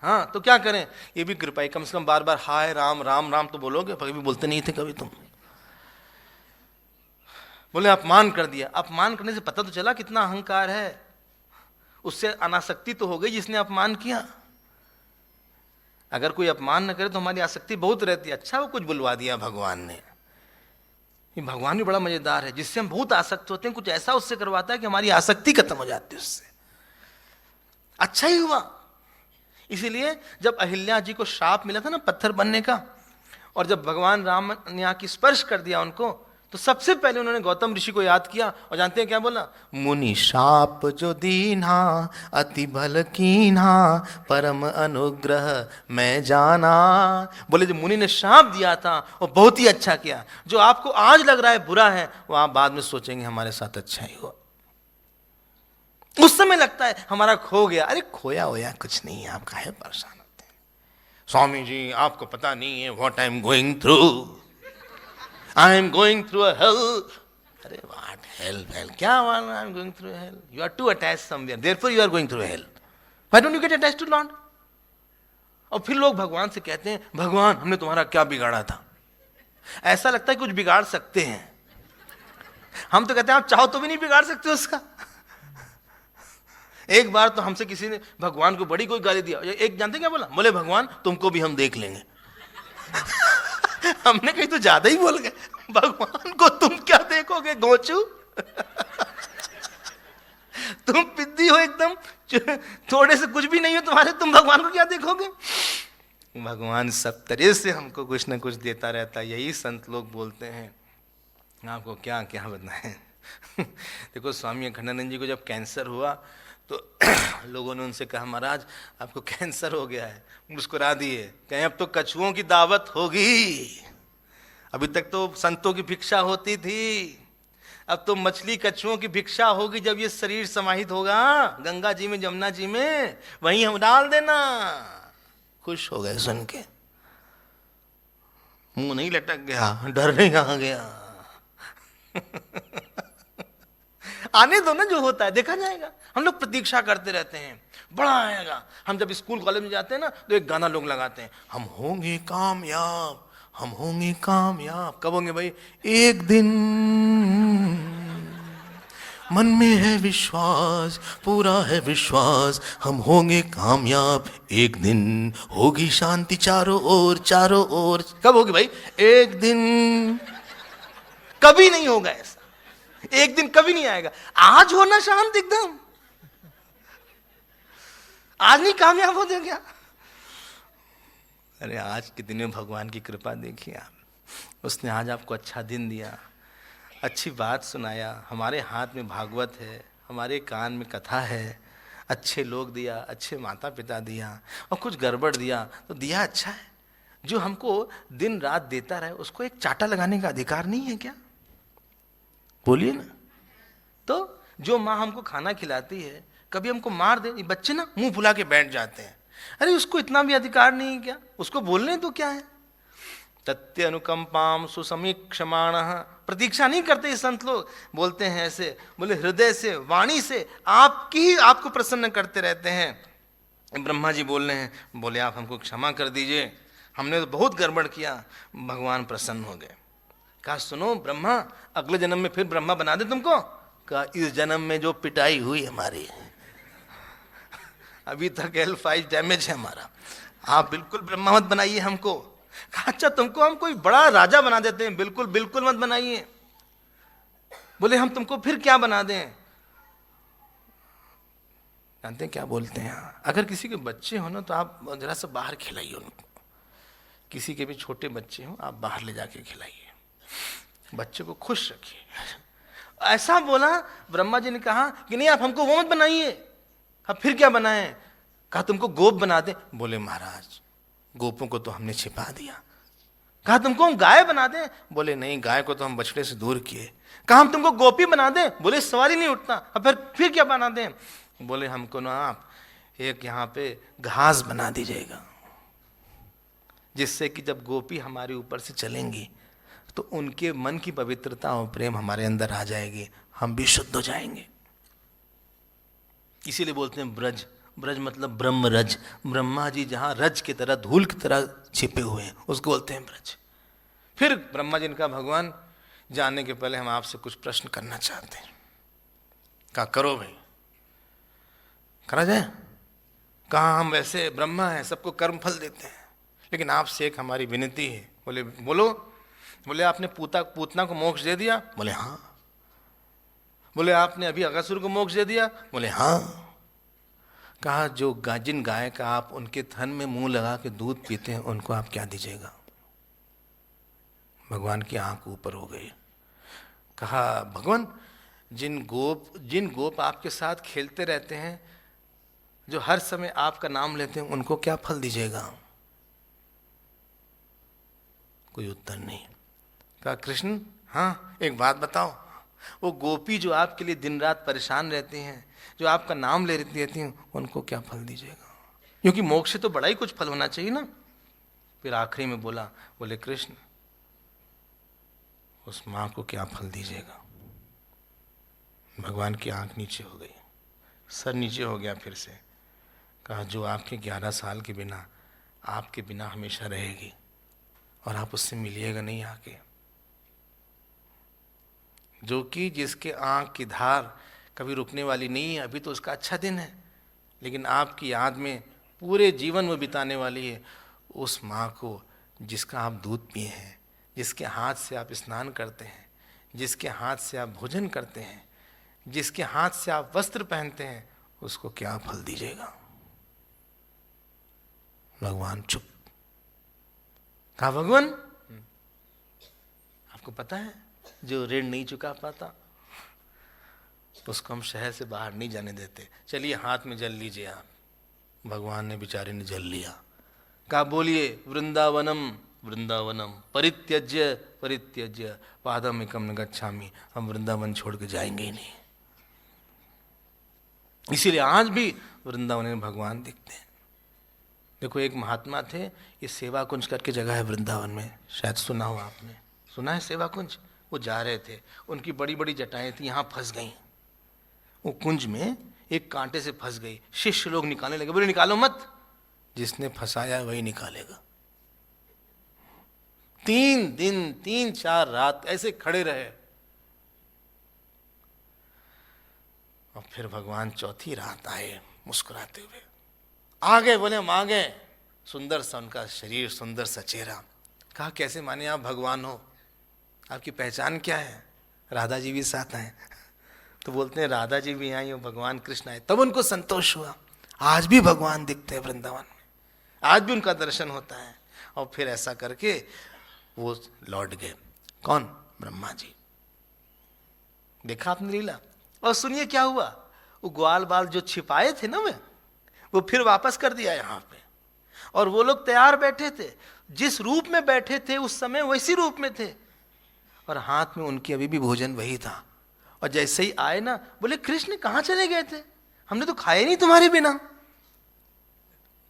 हाँ तो क्या करें, ये भी कृपा ही। कम से कम बार बार हाय राम राम राम तो बोलोगे, कभी बोलते नहीं थे कभी तुम। बोले अपमान कर दिया, अपमान करने से पता तो चला कितना अहंकार है। उससे अनासक्ति तो हो गई जिसने अपमान किया। अगर कोई अपमान न करे तो हमारी आसक्ति बहुत रहती है। अच्छा वो कुछ बुलवा दिया भगवान ने। ये भगवान भी बड़ा मजेदार है, जिससे हम बहुत आसक्त होते हैं, कुछ ऐसा उससे करवाता है कि हमारी आसक्ति खत्म हो जाती है उससे। अच्छा ही हुआ। इसीलिए जब अहिल्या जी को श्राप मिला था ना पत्थर बनने का, और जब भगवान राम ने आके स्पर्श कर दिया उनको, तो सबसे पहले उन्होंने गौतम ऋषि को याद किया। और जानते हैं क्या बोला, मुनि शाप जो दीन्हा अति भल कीन्हा परम अनुग्रह मैं जाना। बोले जो मुनि ने शाप दिया था वो बहुत ही अच्छा किया। जो आपको आज लग रहा है बुरा है, वो आप बाद में सोचेंगे हमारे साथ अच्छा ही हुआ। उस समय लगता है हमारा खो गया, अरे खोया होया कुछ नहीं है, आप काहे परेशान होते हैं। स्वामी जी आपको पता नहीं है what I am going through, I am going through a hell. अरे what hell? Hell? क्या I am going through a hell? You are too attached somewhere. Therefore you are going through a hell. Why don't you get attached to Lord? और फिर लोग भगवान से कहते हैं भगवान हमने तुम्हारा क्या बिगाड़ा था। ऐसा लगता है कुछ बिगाड़ सकते हैं। हम तो कहते हैं आप चाहो तो भी नहीं बिगाड़ सकते उसका। एक बार तो हमसे किसी ने भगवान को बड़ी कोई गाली दिया। एक जानते क्या बोला, बोले भगवान तुमको भी हम देख लेंगे। हमने कहीं तो ज्यादा ही बोल गए, भगवान को तुम क्या देखोगे गोचू। तुम पिद्दी हो एकदम, थोड़े से कुछ भी नहीं हो तुम्हारे, तुम भगवान को क्या देखोगे। भगवान सब तरह से हमको कुछ ना कुछ देता रहता है, यही संत लोग बोलते हैं। आपको क्या क्या बताएं। देखो स्वामी अखंडानंद जी को जब कैंसर हुआ तो लोगों ने उनसे कहा महाराज आपको कैंसर हो गया है, मुस्कुरा दिए, कहें अब तो कछुओं की दावत होगी। अभी तक तो संतों की भिक्षा होती थी, अब तो मछली कछुओं की भिक्षा होगी। जब ये शरीर समाहित होगा गंगा जी में, जमुना जी में, वहीं हम डाल देना। खुश हो गए सुन के, मुंह नहीं लटक गया, डर नहीं आ गया। आने दो ना, जो होता है देखा जाएगा। हम लोग प्रतीक्षा करते रहते हैं बड़ा आएगा। हम जब स्कूल कॉलेज में जाते हैं ना तो एक गाना लोग लगाते हैं, हम होंगे कामयाब, हम होंगे कामयाब। कब होंगे भाई? एक दिन। मन में है विश्वास, पूरा है विश्वास, हम होंगे कामयाब, एक दिन होगी शांति चारों ओर, चारों ओर। कब होगी भाई? एक दिन। कभी नहीं होगा ऐसा, एक दिन कभी नहीं आएगा। आज हो ना शांत एकदम, आज नहीं कामयाब हो जाए क्या? अरे आज के दिन में भगवान की कृपा देखिए आप, उसने आज आपको अच्छा दिन दिया, अच्छी बात सुनाया। हमारे हाथ में भागवत है, हमारे कान में कथा है, अच्छे लोग दिया, अच्छे माता पिता दिया, और कुछ गड़बड़ दिया तो दिया अच्छा है। जो हमको दिन रात देता रहे उसको एक चाटा लगाने का अधिकार नहीं है क्या? बोलिए ना। तो जो माँ हमको खाना खिलाती है, कभी हमको मार दे, ये बच्चे ना मुंह फुला के बैठ जाते हैं। अरे उसको इतना भी अधिकार नहीं है क्या? उसको बोलने तो क्या है? तत्य अनुकंपाम सुसमीक्षमाण, प्रतीक्षा नहीं करते ये संत लोग, बोलते हैं ऐसे, बोले हृदय से, वाणी से आपको प्रसन्न करते रहते हैं। ब्रह्मा जी बोल रहे हैं, बोले आप हमको क्षमा कर दीजिए, हमने तो बहुत गड़बड़ किया। भगवान प्रसन्न हो गए। कहा सुनो ब्रह्मा, अगले जन्म में फिर ब्रह्मा बना दे तुमको। कहा इस जन्म में जो पिटाई हुई हमारी, अभी तक L5 डैमेज है हमारा, आप बिल्कुल ब्रह्मा मत बनाइए हमको। कहा अच्छा तुमको हम कोई बड़ा राजा बना देते हैं। बिल्कुल बिल्कुल मत बनाइए। बोले हम तुमको फिर क्या बना दें? जानते हैं क्या बोलते हैं? अगर किसी के बच्चे हो ना तो आप जरा सा बाहर खिलाइए उनको। किसी के भी छोटे बच्चे हो आप बाहर ले जाके खिलाइए, बच्चे को खुश रखिए। ऐसा बोला। ब्रह्मा जी ने कहा कि नहीं आप हमको वो मत बनाइए। अब फिर क्या बनाएं? कहा तुमको गोप बना दे। बोले महाराज गोपों को तो हमने छिपा दिया। कहा तुमको हम गाय बना दें। बोले नहीं, गाय को तो हम बछड़े से दूर किए। कहा हम तुमको गोपी बना दें। बोले सवारी नहीं उठता। अब फिर क्या बना दें? बोले हमको ना आप एक यहाँ पे घास बना दीजिएगा, जिससे कि जब गोपी हमारे ऊपर से चलेंगी तो उनके मन की पवित्रता और प्रेम हमारे अंदर आ जाएगी, हम भी शुद्ध हो जाएंगे। इसीलिए बोलते हैं ब्रज। ब्रज मतलब ब्रह्म रज। ब्रह्मा जी जहाँ रज की तरह, धूल की तरह छिपे हुए हैं, उसको बोलते हैं ब्रज। फिर ब्रह्मा जी ने कहा भगवान जानने के पहले हम आपसे कुछ प्रश्न करना चाहते हैं। कहा करो भाई, करा जाए। कहा हम वैसे ब्रह्मा हैं, सबको कर्म फल देते हैं, लेकिन आपसे एक हमारी विनती है। बोले बोलो। बोले आपने पूतना को मोक्ष दे दिया। बोले हाँ। बोले आपने अभी अगासुर को मोक्ष दे दिया। बोले हाँ। कहा जो जिन गाय का आप उनके थन में मुंह लगा के दूध पीते हैं उनको आप क्या दीजिएगा? भगवान की आंख ऊपर हो गई। कहा भगवान जिन गोप आपके साथ खेलते रहते हैं, जो हर समय आपका नाम लेते हैं, उनको क्या फल दीजिएगा? कोई उत्तर नहीं। कहा कृष्ण हाँ एक बात बताओ, वो गोपी जो आपके लिए दिन रात परेशान रहती हैं, जो आपका नाम ले रहती हैं, उनको क्या फल दीजिएगा? क्योंकि मोक्ष से तो बड़ा ही कुछ फल होना चाहिए ना। फिर आखिरी में बोले कृष्ण उस माँ को क्या फल दीजिएगा? भगवान की आंख नीचे हो गई, सर नीचे हो गया फिर से। कहा जो आपके 11 साल के बिना, आपके बिना हमेशा रहेगी और आप उससे मिलिएगा नहीं आके। जो कि जिसके आंख की धार कभी रुकने वाली नहीं है, अभी तो उसका अच्छा दिन है, लेकिन आपकी याद में पूरे जीवन वो बिताने वाली है। उस माँ को जिसका आप दूध पिए हैं, जिसके हाथ से आप स्नान करते हैं, जिसके हाथ से आप भोजन करते हैं, जिसके हाथ से आप वस्त्र पहनते हैं, उसको क्या फल दीजिएगा? भगवान चुप। कहा भगवान आपको पता है जो ऋण नहीं चुका पाता, उसको हम शहर से बाहर नहीं जाने देते। चलिए हाथ में जल लीजिए आप। भगवान ने बेचारे ने जल लिया। कहा बोलिए वृंदावनम वृंदावनम परित्यज्य परित्यज्य पादम एकम न गच्छामि, हम वृंदावन छोड़ के जाएंगे ही नहीं। इसीलिए आज भी वृंदावन में भगवान दिखते हैं। देखो एक महात्मा थे, ये सेवा कुंज करके जगह है वृंदावन में, शायद सुना हो आपने। सुना है सेवा कुंज? वो जा रहे थे, उनकी बड़ी बड़ी जटाएं थी, यहाँ फंस गई। वो कुंज में एक कांटे से फंस गई। शिष्य लोग निकालने लगे, बोले निकालो मत, जिसने फंसाया वही निकालेगा। 3 दिन 3-4 रात ऐसे खड़े रहे और फिर भगवान चौथी रात आए मुस्कुराते हुए। आ गए, बोले हम आ गए। सुंदर सा उनका शरीर, सुंदर सा चेहरा। कहा कैसे माने आप भगवान हो, आपकी पहचान क्या है? राधा जी भी साथ आए। तो बोलते हैं राधा जी भी आई और भगवान कृष्ण आए। तब उनको संतोष हुआ। आज भी भगवान दिखते हैं वृंदावन में, आज भी उनका दर्शन होता है। और फिर ऐसा करके वो लौट गए। कौन? ब्रह्मा जी। देखा आपने लीला? और सुनिए क्या हुआ, वो ग्वाल बाल जो छिपाए थे ना, वो फिर वापस कर दिया यहाँ पे। और वो लोग तैयार बैठे थे, जिस रूप में बैठे थे उस समय वैसी रूप में थे, और हाथ में उनकी अभी भी भोजन वही था। और जैसे ही आए ना, बोले कृष्ण कहाँ चले गए थे, हमने तो खाए नहीं तुम्हारे बिना।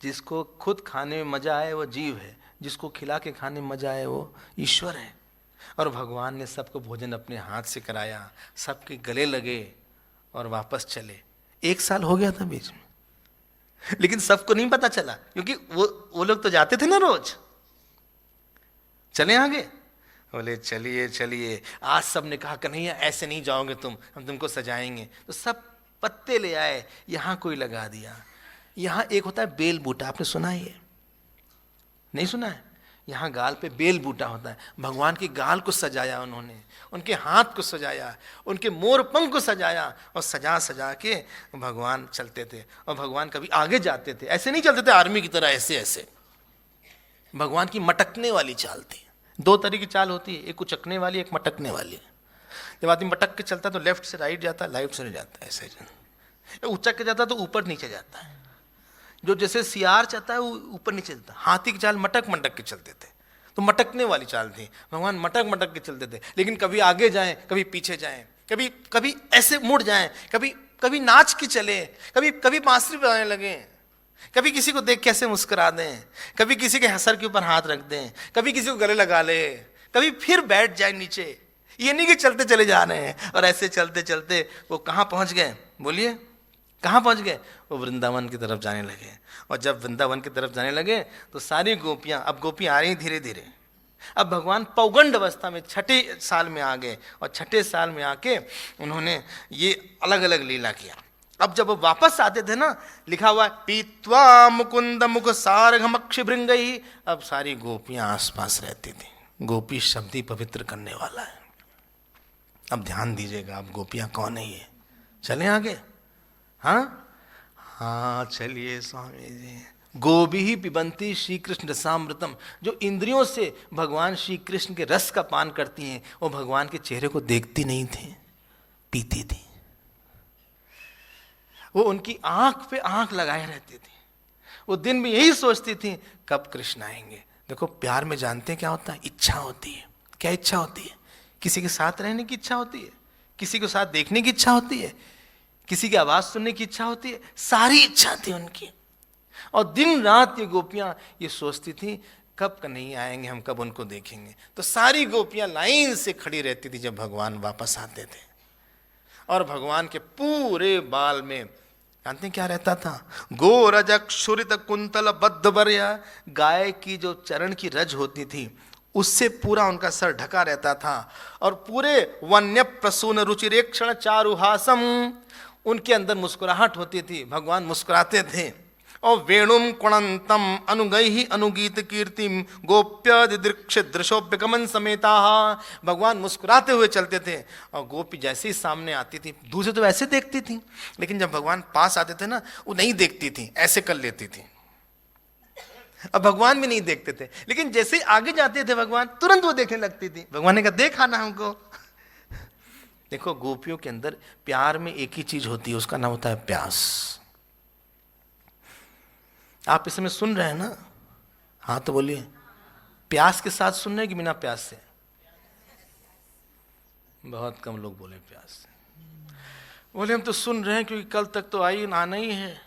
जिसको खुद खाने में मजा आए वो जीव है, जिसको खिला के खाने में मजा आए वो ईश्वर है। और भगवान ने सबको भोजन अपने हाथ से कराया, सबके गले लगे और वापस चले। 1 साल हो गया था बीच में, लेकिन सबको नहीं पता चला, क्योंकि वो लोग तो जाते थे ना रोज। चले आगे, बोले चलिए चलिए। आज सबने कहा कन्हैया ऐसे नहीं जाओगे तुम, हम तुमको सजाएंगे। तो सब पत्ते ले आए, यहाँ कोई लगा दिया। यहाँ एक होता है बेल बूटा, आपने सुना है? ये नहीं सुना है? यहाँ गाल पे बेल बूटा होता है। भगवान की गाल को सजाया उन्होंने, उनके हाथ को सजाया, उनके मोर पंख को सजाया, और सजा सजा के भगवान चलते थे। और भगवान कभी आगे जाते थे, ऐसे नहीं चलते थे आर्मी की तरह, ऐसे ऐसे। भगवान की मटकने वाली चाल थी। 2 तरह की चाल होती है, एक उचकने वाली, एक मटकने वाली। जब आदमी मटक के चलता तो लेफ्ट से राइट जाता, राइट से जाता है, ऐसे। उचक के जाता तो ऊपर नीचे जाता है। जो जैसे सियार चलता है वो ऊपर नीचे चलता है। हाथी की चाल मटक मटक के चलते थे, तो मटकने वाली चाल थी। भगवान मटक मटक के चलते थे, लेकिन कभी आगे जाएं, कभी पीछे जाएं, कभी कभी ऐसे मुड़ जाएं, कभी कभी नाच के चले, कभी कभी बांसुरी बजाने लगे, कभी किसी को देख कैसे मुस्कुरा दें, कभी किसी के सर के ऊपर हाथ रख दें, कभी किसी को गले लगा ले, कभी फिर बैठ जाए नीचे। ये नहीं कि चलते चले जा रहे हैं। और ऐसे चलते चलते वो कहाँ पहुँच गए? बोलिए कहाँ पहुँच गए? वो वृंदावन की तरफ जाने लगे। और जब वृंदावन की तरफ जाने लगे तो सारी गोपियाँ, अब गोपियाँ आ रही धीरे धीरे। अब भगवान पौगंड अवस्था में 6ठे साल में आ गए, और 6ठे साल में आके उन्होंने ये अलग अलग लीला किया। अब जब वो वापस आते थे ना, लिखा हुआ है पीत्वा मुकुंद मुख सारघमक्ष भृंगई। अब सारी गोपियां आसपास रहती थी। गोपी शब्द ही पवित्र करने वाला है। अब ध्यान दीजिएगा, अब गोपियां कौन है ये? चले आगे? हाँ चलिए स्वामी जी। गोभी ही पिबंती श्री कृष्ण रसामृतम। जो इंद्रियों से भगवान श्री कृष्ण के रस का पान करती हैं, वो भगवान के चेहरे को देखती नहीं थी, पीती थी। वो उनकी आंख पे आंख लगाए रहती थी। वो दिन में यही सोचती थी कब कृष्ण आएंगे। देखो प्यार में जानते हैं क्या होता है? इच्छा होती है। क्या इच्छा होती है? किसी के साथ रहने की इच्छा होती है, किसी को साथ देखने की इच्छा होती है, किसी की आवाज सुनने की इच्छा होती है। सारी इच्छा थी उनकी। और दिन रात ये गोपियां ये सोचती थी कब कन्हैया आएंगे, हम कब उनको देखेंगे। तो सारी गोपियां लाइन से खड़ी रहती थी जब भगवान वापस आते थे। और भगवान के पूरे बाल में जानते हैं क्या रहता था? गोरजक शुरित कुंतल बद्ध बर्या। गाय की जो चरण की रज होती थी उससे पूरा उनका सर ढका रहता था। और पूरे वन्य प्रसून रुचिरेक्षण चारुहासम, उनके अंदर मुस्कुराहट होती थी। भगवान मुस्कुराते थे। और वेणुम कुणंतम अनुगैहि अनुगीत कीर्तिम गोप्य दिदृक्ष दृशोप्यगमन समेता। भगवान मुस्कुराते हुए चलते थे। और गोपी जैसे ही सामने आती थी, दूसरे तो वैसे देखती थी, लेकिन जब भगवान पास आते थे ना, वो नहीं देखती थी, ऐसे कर लेती थी। अब भगवान भी नहीं देखते थे, लेकिन जैसे ही आगे जाते थे भगवान तुरंत वो देखने लगती थी। भगवान ने कहा देखा ना हमको। देखो गोपियों के अंदर प्यार में एक ही चीज होती है, उसका नाम होता है प्यास। आप इस समय सुन रहे हैं ना? हाँ तो बोलिए, प्यास के साथ सुन रहे हैं कि बिना प्यास से? बहुत कम लोग बोले प्यास से। बोले हम तो सुन रहे हैं क्योंकि कल तक तो आना ही है,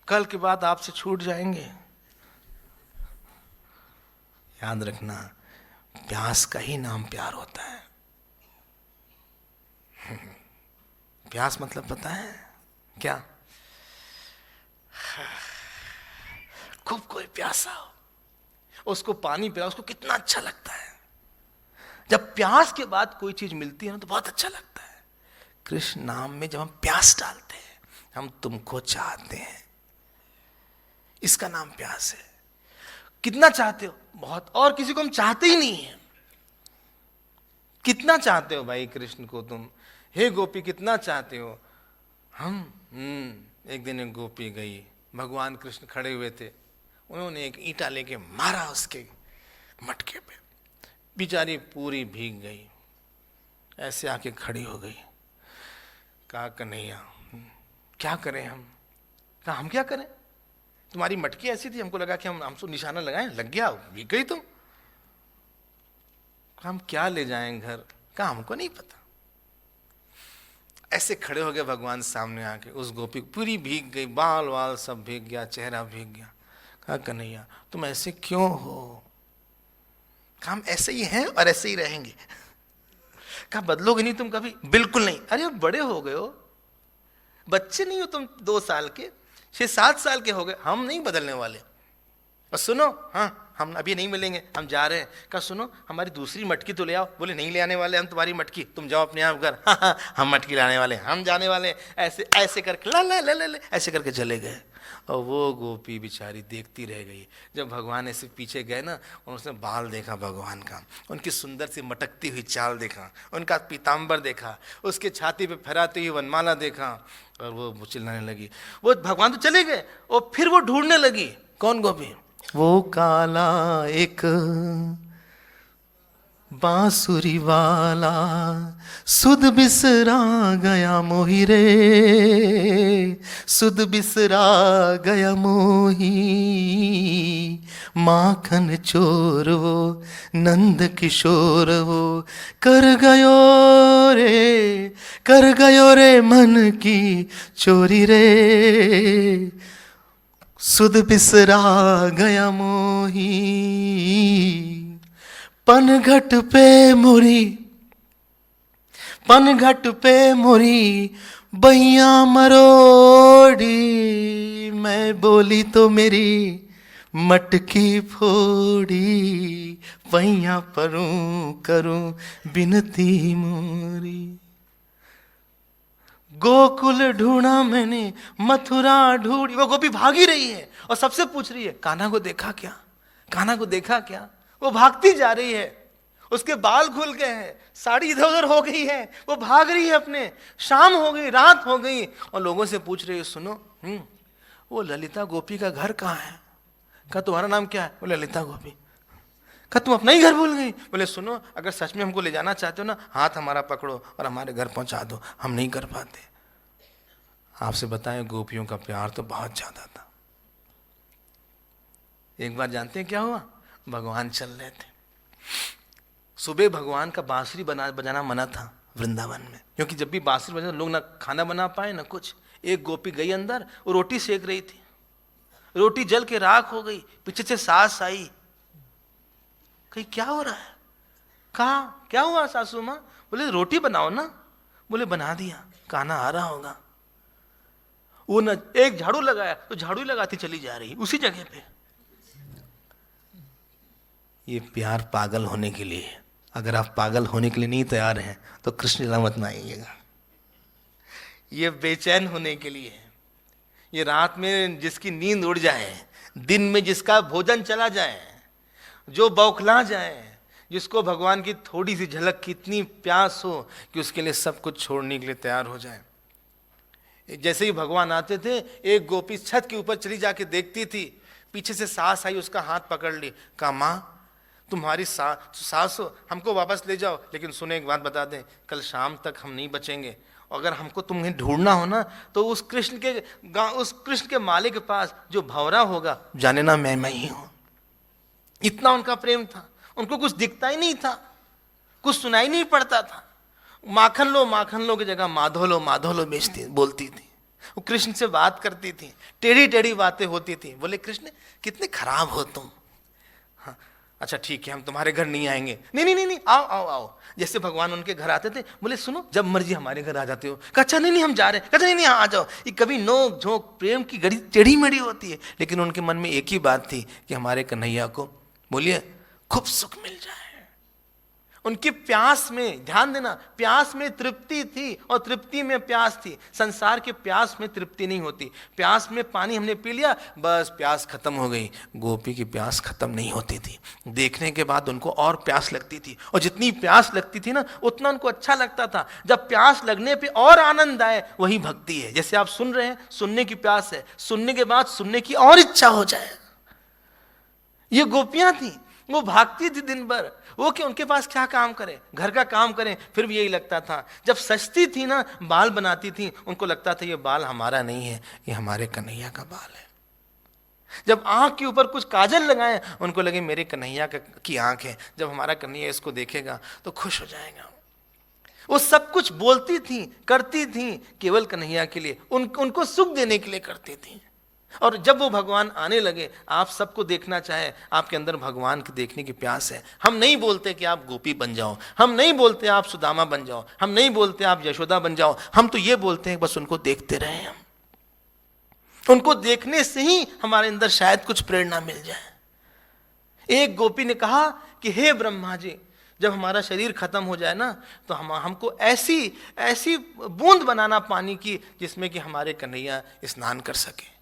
कल के बाद आपसे छूट जाएंगे। याद रखना, प्यास का ही नाम प्यार होता है। प्यास मतलब पता है क्या? खूब कोई प्यासा हो, उसको पानी पिलाओ, उसको कितना अच्छा लगता है। जब प्यास के बाद कोई चीज मिलती है ना तो बहुत अच्छा लगता है। कृष्ण नाम में जब हम प्यास डालते हैं, हम तुमको चाहते हैं, इसका नाम प्यास है। कितना चाहते हो? बहुत। और किसी को हम चाहते ही नहीं है। कितना चाहते हो भाई कृष्ण को तुम? हे गोपी कितना चाहते हो? हम एक दिन एक गोपी गई, भगवान कृष्ण खड़े हुए थे, उन्होंने एक ईंटा लेके मारा उसके मटके पे, बेचारी पूरी भीग गई, ऐसे आके खड़ी हो गई। कहा कन्हैया क्या करें हम? कहा हम क्या करें, तुम्हारी मटकी ऐसी थी, हमको लगा कि हमसे निशाना लगाएं, लग गया, भीग गई तुम। हम क्या ले जाएं घर? कहा हमको नहीं पता। ऐसे खड़े हो गए भगवान सामने आके, उस गोपी पूरी भीग गई, बाल वाल सब भीग गया, चेहरा भीग गया। कहा कन्हैया तुम ऐसे क्यों हो? कहा हम ऐसे ही हैं और ऐसे ही रहेंगे। कहा बदलोगे नहीं तुम कभी? बिल्कुल नहीं। अरे अब बड़े हो गए हो, बच्चे नहीं हो तुम, 2 साल के, 6-7 साल के हो गए, हम नहीं बदलने वाले। और सुनो, हाँ हम अभी नहीं मिलेंगे, हम जा रहे हैं। कहा सुनो हमारी दूसरी मटकी तो ले आओ। बोले नहीं ले आने वाले हम तुम्हारी मटकी, तुम जाओ अपने आप घर। हाँ हम मटकी लाने वाले, हम जाने वाले। ऐसे ऐसे करके ला ऐसे करके चले गए। और वो गोपी बेचारी देखती रह गई। जब भगवान ऐसे पीछे गए ना, उसने बाल देखा भगवान का, उनकी सुंदर सी मटकती हुई चाल देखा, उनका पीताम्बर देखा, उसके छाती पे फहराती हुई वनमाला देखा, और वो चिल्लाने लगी। वो भगवान तो चले गए, और फिर वो ढूंढने लगी। कौन गोपी? वो काला एक बांसुरी वाला सुध बिसरा गया मोही रे, सुध बिसरा गया मोही, माखन चोर वो नंद किशोर वो, कर गयो रे मन की चोरी रे, सुध बिसरा गया मोही, पनघट पे मोरी बैया मरोड़ी, मैं बोली तो मेरी मटकी फोड़ी, बैया परूं करूं बिनती मोरी। गोकुल ढूंढा मैंने, मथुरा ढूंढी। वो गोपी भागी रही है और सबसे पूछ रही है कान्हा को देखा क्या, कान्हा को देखा क्या? वो भागती जा रही है, उसके बाल खुल गए हैं, साड़ी इधर उधर हो गई है, वो भाग रही है अपने। शाम हो गई, रात हो गई, और लोगों से पूछ रही है सुनो वो ललिता गोपी का घर कहाँ है? कहा तुम्हारा नाम क्या है? बोले ललिता गोपी। कहा तुम अपना ही घर भूल गई? बोले सुनो अगर सच में हमको ले जाना चाहते हो ना, हाथ हमारा पकड़ो और हमारे घर पहुंचा दो, हम नहीं कर पाते। आपसे बताएं गोपियों का प्यार तो बहुत ज्यादा था। एक बार जानते हैं क्या हुआ? भगवान चल रहे थे, सुबह भगवान का बांसुरी बजाना मना था वृंदावन में, क्योंकि जब भी बांसुरी बजाते लोग ना खाना बना पाए ना कुछ। एक गोपी गई अंदर, वो रोटी सेक रही थी, रोटी जल के राख हो गई। पीछे से सास आई, कहीं क्या हो रहा है? कहा क्या हुआ सासू माँ? बोले रोटी बनाओ ना। बोले बना दिया, कान्हा आ रहा होगा। वो न एक झाड़ू लगाया तो झाड़ू ही लगाती चली जा रही उसी जगह पे। ये प्यार पागल होने के लिए है। अगर आप पागल होने के लिए नहीं तैयार हैं तो कृष्ण लीला मत में आइएगा। ये बेचैन होने के लिए है। ये रात में जिसकी नींद उड़ जाए, दिन में जिसका भोजन चला जाए, जो बौखला जाए, जिसको भगवान की थोड़ी सी झलक की इतनी प्यास हो कि उसके लिए सब कुछ छोड़ने के लिए तैयार हो जाए। जैसे ही भगवान आते थे, एक गोपी छत के ऊपर चली जाके देखती थी, पीछे से सास आई, उसका हाथ पकड़ ली, कहा माँ तुम्हारी सास हो, हमको वापस ले जाओ, लेकिन सुने एक बात बता दें, कल शाम तक हम नहीं बचेंगे। अगर हमको तुम्हें ढूंढना हो ना तो उस कृष्ण के माले के पास जो भंवरा होगा, जाने ना मैं ही हूं। इतना उनका प्रेम था, उनको कुछ दिखता ही नहीं था, कुछ सुनाई नहीं पड़ता था। माखन लो की जगह माधो लो बोलती थी। वो कृष्ण से बात करती थी, टेढ़ी टेढ़ी बातें होती थी। बोले कृष्ण कितने खराब हो तुम। हाँ अच्छा ठीक है, हम तुम्हारे घर नहीं आएंगे। नहीं, आओ। जैसे भगवान उनके घर आते थे, बोले सुनो जब मर्जी हमारे घर आ जाते हो। कहा अच्छा नहीं हम जा रहे हैं। कहते नहीं आ जाओ। ये कभी नोक झोंक प्रेम की गड़ी टेढ़ी मेढ़ी होती है, लेकिन उनके मन में एक ही बात थी कि हमारे कन्हैया को बोलिए खूब सुख मिल जाए। उनकी प्यास में, ध्यान देना, प्यास में तृप्ति थी और तृप्ति में प्यास थी। संसार के प्यास में तृप्ति नहीं होती। प्यास में पानी हमने पी लिया, बस प्यास खत्म हो गई। गोपी की प्यास खत्म नहीं होती थी। देखने के बाद उनको और प्यास लगती थी, और जितनी प्यास लगती थी ना उतना उनको अच्छा लगता था। जब प्यास लगने पे और आनंद आए, वही भक्ति है। जैसे आप सुन रहे हैं, सुनने की प्यास है, सुनने के बाद सुनने की और इच्छा हो जाए। ये गोपियां थी, वो भागती थी दिन भर। वो कि उनके पास क्या काम करें, घर का काम करें, फिर भी यही लगता था। जब सजती थी ना, बाल बनाती थी, उनको लगता था ये बाल हमारा नहीं है, ये हमारे कन्हैया का बाल है। जब आंख के ऊपर कुछ काजल लगाए, उनको लगे मेरे कन्हैया की आंख है, जब हमारा कन्हैया इसको देखेगा तो खुश हो जाएगा। वो सब कुछ बोलती थी, करती थी केवल कन्हैया के लिए, उनको सुख देने के लिए करती थी। और जब वो भगवान आने लगे, आप सबको देखना चाहे, आपके अंदर भगवान के देखने की प्यास है। हम नहीं बोलते कि आप गोपी बन जाओ, हम नहीं बोलते आप सुदामा बन जाओ, हम नहीं बोलते आप यशोदा बन जाओ, हम तो ये बोलते हैं बस उनको देखते रहे। हम उनको देखने से ही हमारे अंदर शायद कुछ प्रेरणा मिल जाए। एक गोपी ने कहा कि हे ब्रह्मा जी, जब हमारा शरीर खत्म हो जाए ना, तो हमको ऐसी बूंद बनाना पानी की जिसमें कि हमारे कन्हैया स्नान कर सके।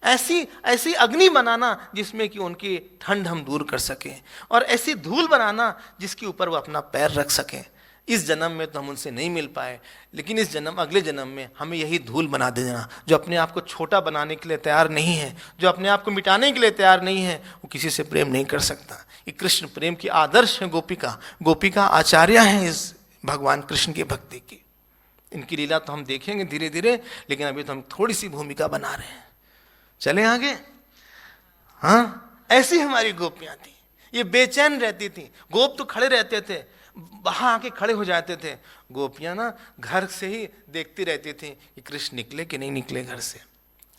ऐसी अग्नि बनाना जिसमें कि उनकी ठंड हम दूर कर सकें, और ऐसी धूल बनाना जिसके ऊपर वो अपना पैर रख सकें। इस जन्म में तो हम उनसे नहीं मिल पाए, लेकिन अगले जन्म में हमें यही धूल बना देना। जो अपने आप को छोटा बनाने के लिए तैयार नहीं है, जो अपने आप को मिटाने के लिए तैयार नहीं है, वो किसी से प्रेम नहीं कर सकता। ये कृष्ण प्रेम की आदर्श है। गोपी का आचार्य है इस भगवान कृष्ण की भक्ति की। इनकी लीला तो हम देखेंगे धीरे धीरे, लेकिन अभी तो हम थोड़ी सी भूमिका बना रहे हैं। चले आगे। हाँ, ऐसी हमारी गोपियां थी। ये बेचैन रहती थी। गोप तो खड़े रहते थे, वहां आके खड़े हो जाते थे। गोपियां ना घर से ही देखती रहती थी कि कृष्ण निकले कि नहीं निकले घर से।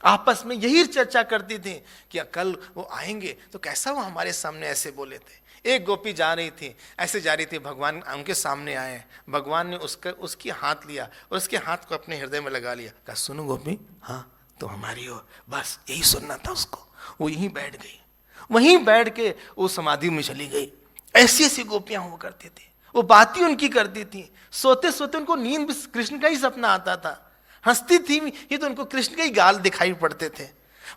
आपस में यही चर्चा करती थी कि कल वो आएंगे तो कैसा वो हमारे सामने ऐसे बोले थे। एक गोपी जा रही थी, ऐसे जा रही थी, भगवान उनके सामने आए। भगवान ने उसकी हाथ लिया और उसके हाथ को अपने हृदय में लगा लिया। कहा सुनो गोपी, हाँ तो हमारी हो, बस यही सुनना था उसको। वो यहीं बैठ गई, वहीं बैठ के वो समाधि में चली गई। ऐसी ऐसी गोपियां हुआ करती थी। वो बातें उनकी करती थी। सोते सोते उनको नींद भी कृष्ण का ही सपना आता था। हंसती थी ये तो उनको कृष्ण के ही गाल दिखाई पड़ते थे।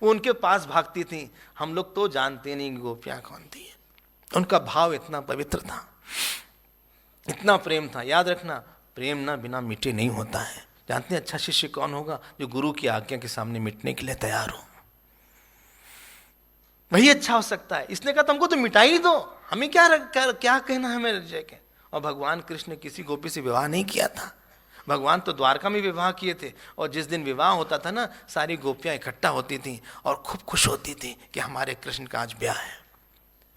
वो उनके पास भागती थी। हम लोग तो जानते नहीं गोपियां कौन थी। उनका भाव इतना पवित्र था, इतना प्रेम था। याद रखना, प्रेम ना बिना मिटे नहीं होता है। जानते हैं अच्छा शिष्य कौन होगा? जो गुरु की आज्ञा के सामने मिटने के लिए तैयार हो, वही अच्छा हो सकता है। इसने कहा तुमको तो मिटा ही दो, हमें क्या कहना है मेरे जय के। और भगवान कृष्ण ने किसी गोपी से विवाह नहीं किया था। भगवान तो द्वारका में विवाह किए थे, और जिस दिन विवाह होता था ना, सारी गोपियां इकट्ठा होती थी और खूब खुश होती थी कि हमारे कृष्ण का आज ब्याह है।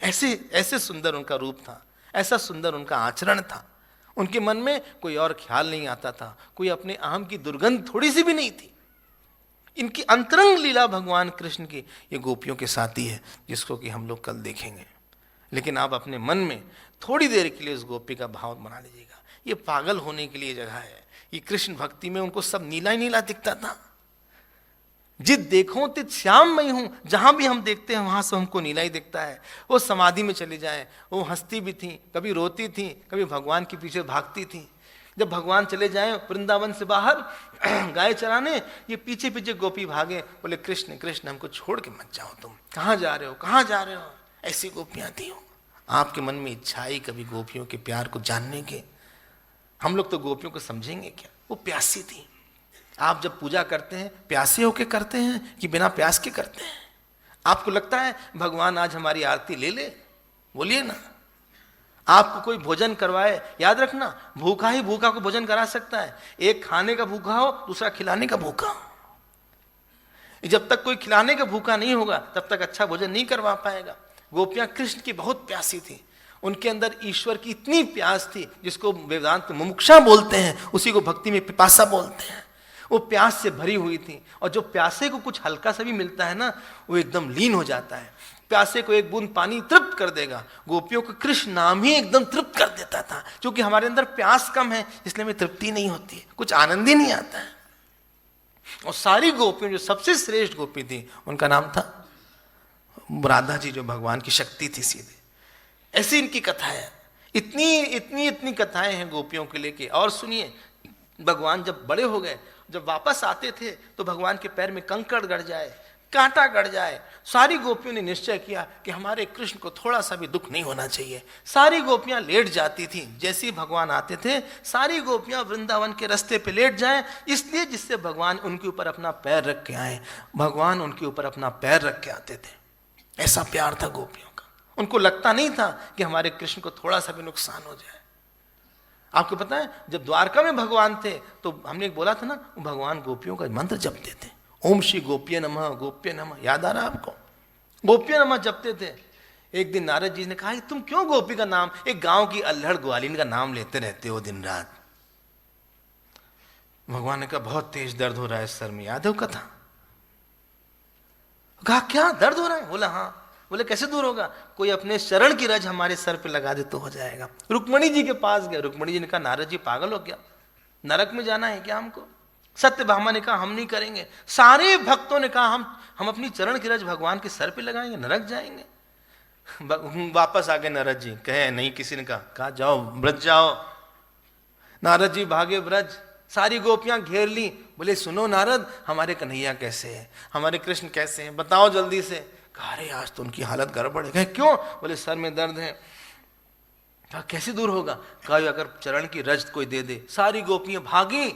ऐसे सुंदर उनका रूप था, ऐसा सुंदर उनका आचरण था। उनके मन में कोई और ख्याल नहीं आता था, कोई अपने अहम की दुर्गंध थोड़ी सी भी नहीं थी। इनकी अंतरंग लीला भगवान कृष्ण की ये गोपियों के साथ ही है, जिसको कि हम लोग कल देखेंगे। लेकिन आप अपने मन में थोड़ी देर के लिए उस गोपी का भाव बना लीजिएगा। ये पागल होने के लिए जगह है। ये कृष्ण भक्ति में उनको सब नीला ही नीला दिखता था। जित देखो तित श्याम मैं हूं, जहां भी हम देखते हैं वहां से हमको नीला ही दिखता है। वो समाधि में चली जाए, वो हंसती भी थी, कभी रोती थी, कभी भगवान के पीछे भागती थी। जब भगवान चले जाए वृंदावन से बाहर गाय चराने, ये पीछे पीछे गोपी भागे, बोले कृष्ण कृष्ण हमको छोड़ के मत जाओ, तुम कहाँ जा रहे हो, कहाँ जा रहे हो। ऐसी गोपियां थी। आपके मन में इच्छा आई कभी गोपियों के प्यार को जानने के? हम लोग तो गोपियों को समझेंगे क्या? वो प्यासी थी। आप जब पूजा करते हैं प्यासे होके करते हैं कि बिना प्यास के करते हैं? आपको लगता है भगवान आज हमारी आरती ले ले? बोलिए ना। आपको कोई भोजन करवाए, याद रखना भूखा ही भूखा को भोजन करा सकता है। एक खाने का भूखा हो, दूसरा खिलाने का भूखा हो। जब तक कोई खिलाने का भूखा नहीं होगा तब तक अच्छा भोजन नहीं करवा पाएगा। गोपियां कृष्ण की बहुत प्यासी थी, उनके अंदर ईश्वर की इतनी प्यास थी जिसको वेदांत मुमुक्षा बोलते हैं, उसी को भक्ति में पिपासा बोलते हैं। वो प्यास से भरी हुई थी, और जो प्यासे को कुछ हल्का सा भी मिलता है ना, वो एकदम लीन हो जाता है। प्यासे को एक बूंद पानी तृप्त कर देगा। गोपियों को कृष्ण नाम ही एकदम तृप्त कर देता था। क्योंकि हमारे अंदर प्यास कम है, इसलिए हमें तृप्ति नहीं होती है, कुछ आनंद ही नहीं आता है। और सारी गोपियों, जो सबसे श्रेष्ठ गोपी थी, उनका नाम था राधा जी, जो भगवान की शक्ति थी सीधे। ऐसी इनकी कथा है। इतनी इतनी इतनी कथाएं हैं गोपियों के लेके। और सुनिए, भगवान जब बड़े हो गए, जब वापस आते थे तो भगवान के पैर में कंकड़ गड़ जाए, कांटा गड़ जाए, सारी गोपियों ने निश्चय किया कि हमारे कृष्ण को थोड़ा सा भी दुख नहीं होना चाहिए। सारी गोपियां लेट जाती थी। जैसे ही भगवान आते थे, सारी गोपियां वृंदावन के रास्ते पे लेट जाएं, इसलिए जिससे भगवान उनके ऊपर अपना पैर रख के आए। भगवान उनके ऊपर अपना पैर रख के आते थे। ऐसा प्यार था गोपियों का। उनको लगता नहीं था कि हमारे कृष्ण को थोड़ा सा भी नुकसान हो जाए। आपको पता है, जब द्वारका में भगवान थे तो हमने एक बोला था ना, भगवान गोपियों का मंत्र जपते थे। ओम श्री गोप्य नमः, गोप्य नमः, याद आ रहा है आपको? गोप्य नमः जपते थे। एक दिन नारद जी ने कहा, तुम क्यों गोपी का नाम, एक गांव की अल्हड़ ग्वालिन का नाम लेते रहते हो दिन रात? भगवान ने कहा, बहुत तेज दर्द हो रहा है सर में, याद है वो कथा? कहा, क्या दर्द हो रहा है? बोला, हाँ। बोले, कैसे दूर होगा? कोई अपने शरण की रज हमारे सर पे लगा दे तो हो जाएगा। रुक्मणी जी के पास गए। रुक्मणी जी ने कहा, नारद जी पागल हो क्या? नरक में जाना है क्या हमको? सत्यभामा ने कहा, हम नहीं करेंगे। सारे भक्तों ने कहा, हम अपनी चरण की रज भगवान के सर पे लगाएंगे, नरक जाएंगे। वापस आ गए नारद जी। कहे नहीं, किसी ने कहा जाओ ब्रज जाओ। नारद जी भागे ब्रज। सारी गोपियां घेर ली। बोले, सुनो नारद, हमारे कन्हैया कैसे है, हमारे कृष्ण कैसे हैं, बताओ जल्दी से। कहा, अरे आज तो उनकी हालत गड़बड़ है। कहे, क्यों? बोले, सर में दर्द है। कहा, कैसे दूर होगा? कहा, अगर चरण की रज कोई दे दे। सारी गोपियां भागी,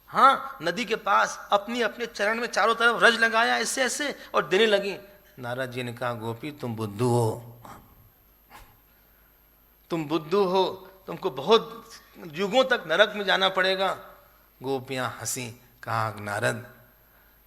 हाँ, नदी के पास, अपनी अपने चरण में चारों तरफ रज लगाया ऐसे ऐसे, और देने लगी। नारद जी ने कहा, गोपी तुम बुद्धू हो, तुम बुद्धू हो, तुमको बहुत युगों तक नरक में जाना पड़ेगा। गोपियां हंसी। कहा, नारद,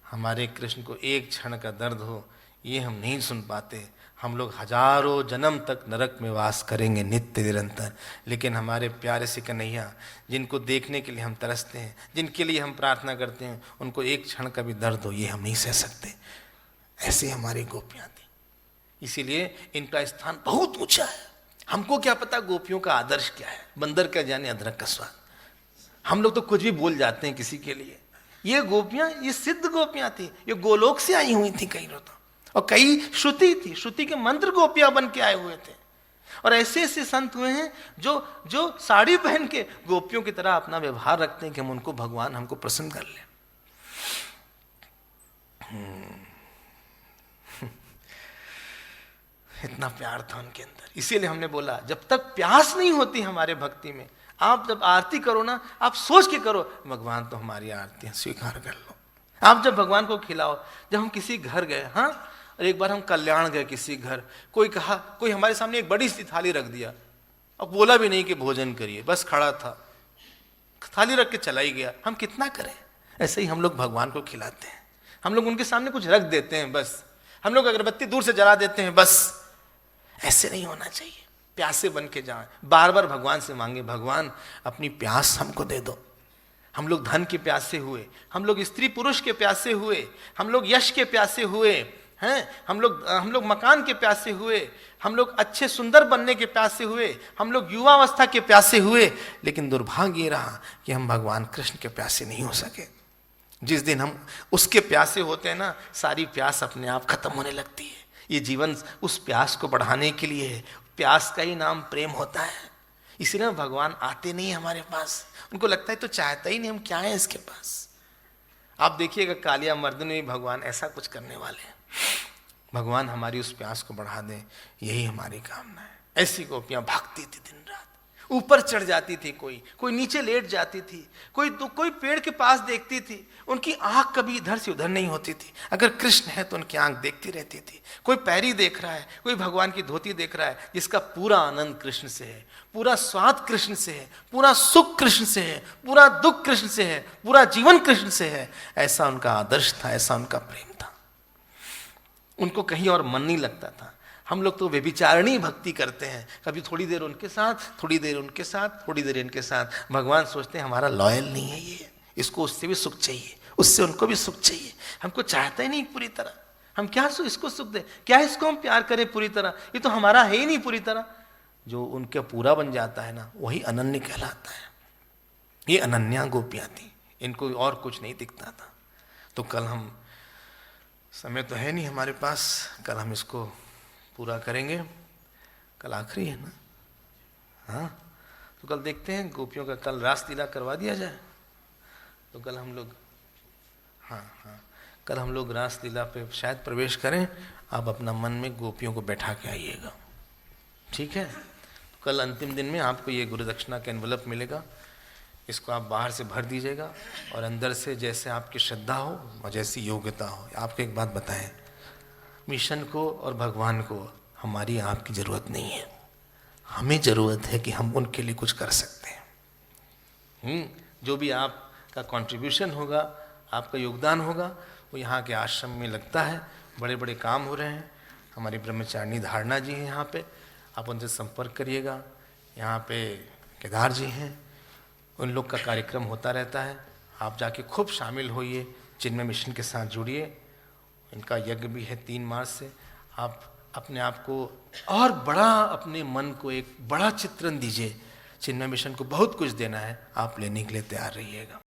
हमारे कृष्ण को एक क्षण का दर्द हो ये हम नहीं सुन पाते। हम लोग हजारों जन्म तक नरक में वास करेंगे नित्य निरंतर, लेकिन हमारे प्यारे से कन्हैया, जिनको देखने के लिए हम तरसते हैं, जिनके लिए हम प्रार्थना करते हैं, उनको एक क्षण का भी दर्द हो ये हम नहीं सह सकते। ऐसी हमारी गोपियां थी। इसीलिए इनका स्थान बहुत ऊंचा है। हमको क्या पता गोपियों का आदर्श क्या है? बंदर क्या जाने अदरक का स्वाद। हम लोग तो कुछ भी बोल जाते हैं किसी के लिए। ये गोपियां, ये सिद्ध गोपियां थी, ये गोलोक से आई हुई थी कई तो, और कई श्रुति थी, श्रुति के मंत्र गोपियां बन के आए हुए थे। और ऐसे ऐसे संत हुए हैं जो साड़ी पहन के गोपियों की तरह अपना व्यवहार रखते हैं कि हम उनको, भगवान हमको प्रसन्न कर ले। इतना प्यार था उनके अंदर। इसीलिए हमने बोला, जब तक प्यास नहीं होती हमारे भक्ति में, आप जब आरती करो ना, आप सोच के करो, भगवान तो हमारी आरती स्वीकार कर लो। आप जब भगवान को खिलाओ, जब हम किसी घर गए, हाँ, और एक बार हम कल्याण गए किसी घर, कोई हमारे सामने एक बड़ी सी थाली रख दिया, अब बोला भी नहीं कि भोजन करिए, बस खड़ा था, थाली रख के चला ही गया। हम कितना करें? ऐसे ही हम लोग भगवान को खिलाते हैं। हम लोग उनके सामने कुछ रख देते हैं, बस हम लोग अगरबत्ती दूर से जला देते हैं, बस। ऐसे नहीं होना चाहिए। प्यासे बन के जाएं, बार बार भगवान से मांगे, भगवान अपनी प्यास हमको दे दो। हम लोग धन के प्यासे हुए, हम लोग स्त्री पुरुष के प्यासे हुए, हम लोग यश के प्यासे हुए हैं, हम लोग मकान के प्यासे हुए, हम लोग अच्छे सुंदर बनने के प्यासे हुए, हम लोग युवावस्था के प्यासे हुए, लेकिन दुर्भाग्य ये रहा कि हम भगवान कृष्ण के प्यासे नहीं हो सके। जिस दिन हम उसके प्यासे होते हैं ना, सारी प्यास अपने आप खत्म होने लगती है। ये जीवन उस प्यास को बढ़ाने के लिए है। प्यास का ही नाम प्रेम होता है। इसलिए भगवान आते नहीं हमारे पास, उनको लगता है तो चाहता ही नहीं, हम क्या है इसके पास। आप देखिएगा कालिया मर्द में भगवान ऐसा कुछ करने वाले हैं। भगवान हमारी उस प्यास को बढ़ा दें, यही हमारी कामना है। ऐसी गोपियां भागती थी दिन रात, ऊपर चढ़ जाती थी, कोई नीचे लेट जाती थी, कोई पेड़ के पास देखती थी, उनकी आंख कभी इधर से उधर नहीं होती थी। अगर कृष्ण है तो उनकी आंख देखती रहती थी। कोई पैरी देख रहा है, कोई भगवान की धोती देख रहा है, जिसका पूरा आनंद कृष्ण से है, पूरा स्वाद कृष्ण से है, पूरा सुख कृष्ण से है, पूरा दुख कृष्ण से है, पूरा जीवन कृष्ण से है। ऐसा उनका आदर्श था, ऐसा उनका प्रेम था। उनको कहीं और मन नहीं लगता था। हम लोग तो व्यभिचारिणी भक्ति करते हैं, कभी थोड़ी देर उनके साथ, थोड़ी देर उनके साथ, थोड़ी देर इनके साथ। भगवान सोचते हैं हमारा लॉयल नहीं है ये, इसको उससे भी सुख चाहिए, उससे उनको भी सुख चाहिए, हमको चाहता ही नहीं पूरी तरह। हम क्या इसको सुख दें, क्या इसको हम प्यार करें पूरी तरह, ये तो हमारा है ही नहीं पूरी तरह। जो उनके पूरा बन जाता है ना, वही अनन्य कहलाता है। ये अनन्या गोपियाँ थी, इनको और कुछ नहीं दिखता था। तो कल हम, समय तो है नहीं हमारे पास, कल हम इसको पूरा करेंगे। कल आखिरी है ना? हाँ, तो कल देखते हैं गोपियों का, कल रास लीला करवा दिया जाए। तो कल हम लोग, हाँ, कल हम लोग रास लीला पे शायद प्रवेश करें। आप अपना मन में गोपियों को बैठा के आइएगा, ठीक है? तो कल अंतिम दिन में आपको ये गुरु दक्षिणा का एनवलप मिलेगा, इसको आप बाहर से भर दीजिएगा और अंदर से जैसे आपकी श्रद्धा हो और जैसी योग्यता हो। आपको एक बात बताएं, मिशन को और भगवान को हमारी आपकी ज़रूरत नहीं है, हमें ज़रूरत है कि हम उनके लिए कुछ कर सकते हैं। जो भी आपका कंट्रीब्यूशन होगा, आपका योगदान होगा, वो यहाँ के आश्रम में लगता है। बड़े बड़े काम हो रहे हैं। हमारी ब्रह्मचारिणी धारणा जी हैं यहाँ पे, आप उनसे संपर्क करिएगा। यहाँ पे केदार जी हैं, उन लोग का कार्यक्रम होता रहता है। आप जाके खूब शामिल होइए, चिन्मय मिशन के साथ जुड़िए। इनका यज्ञ भी है 3 मार्च से। आप अपने आप को और बड़ा, अपने मन को एक बड़ा चित्रण दीजिए। चिन्मय मिशन को बहुत कुछ देना है, आप लेने के लिए तैयार रहिएगा।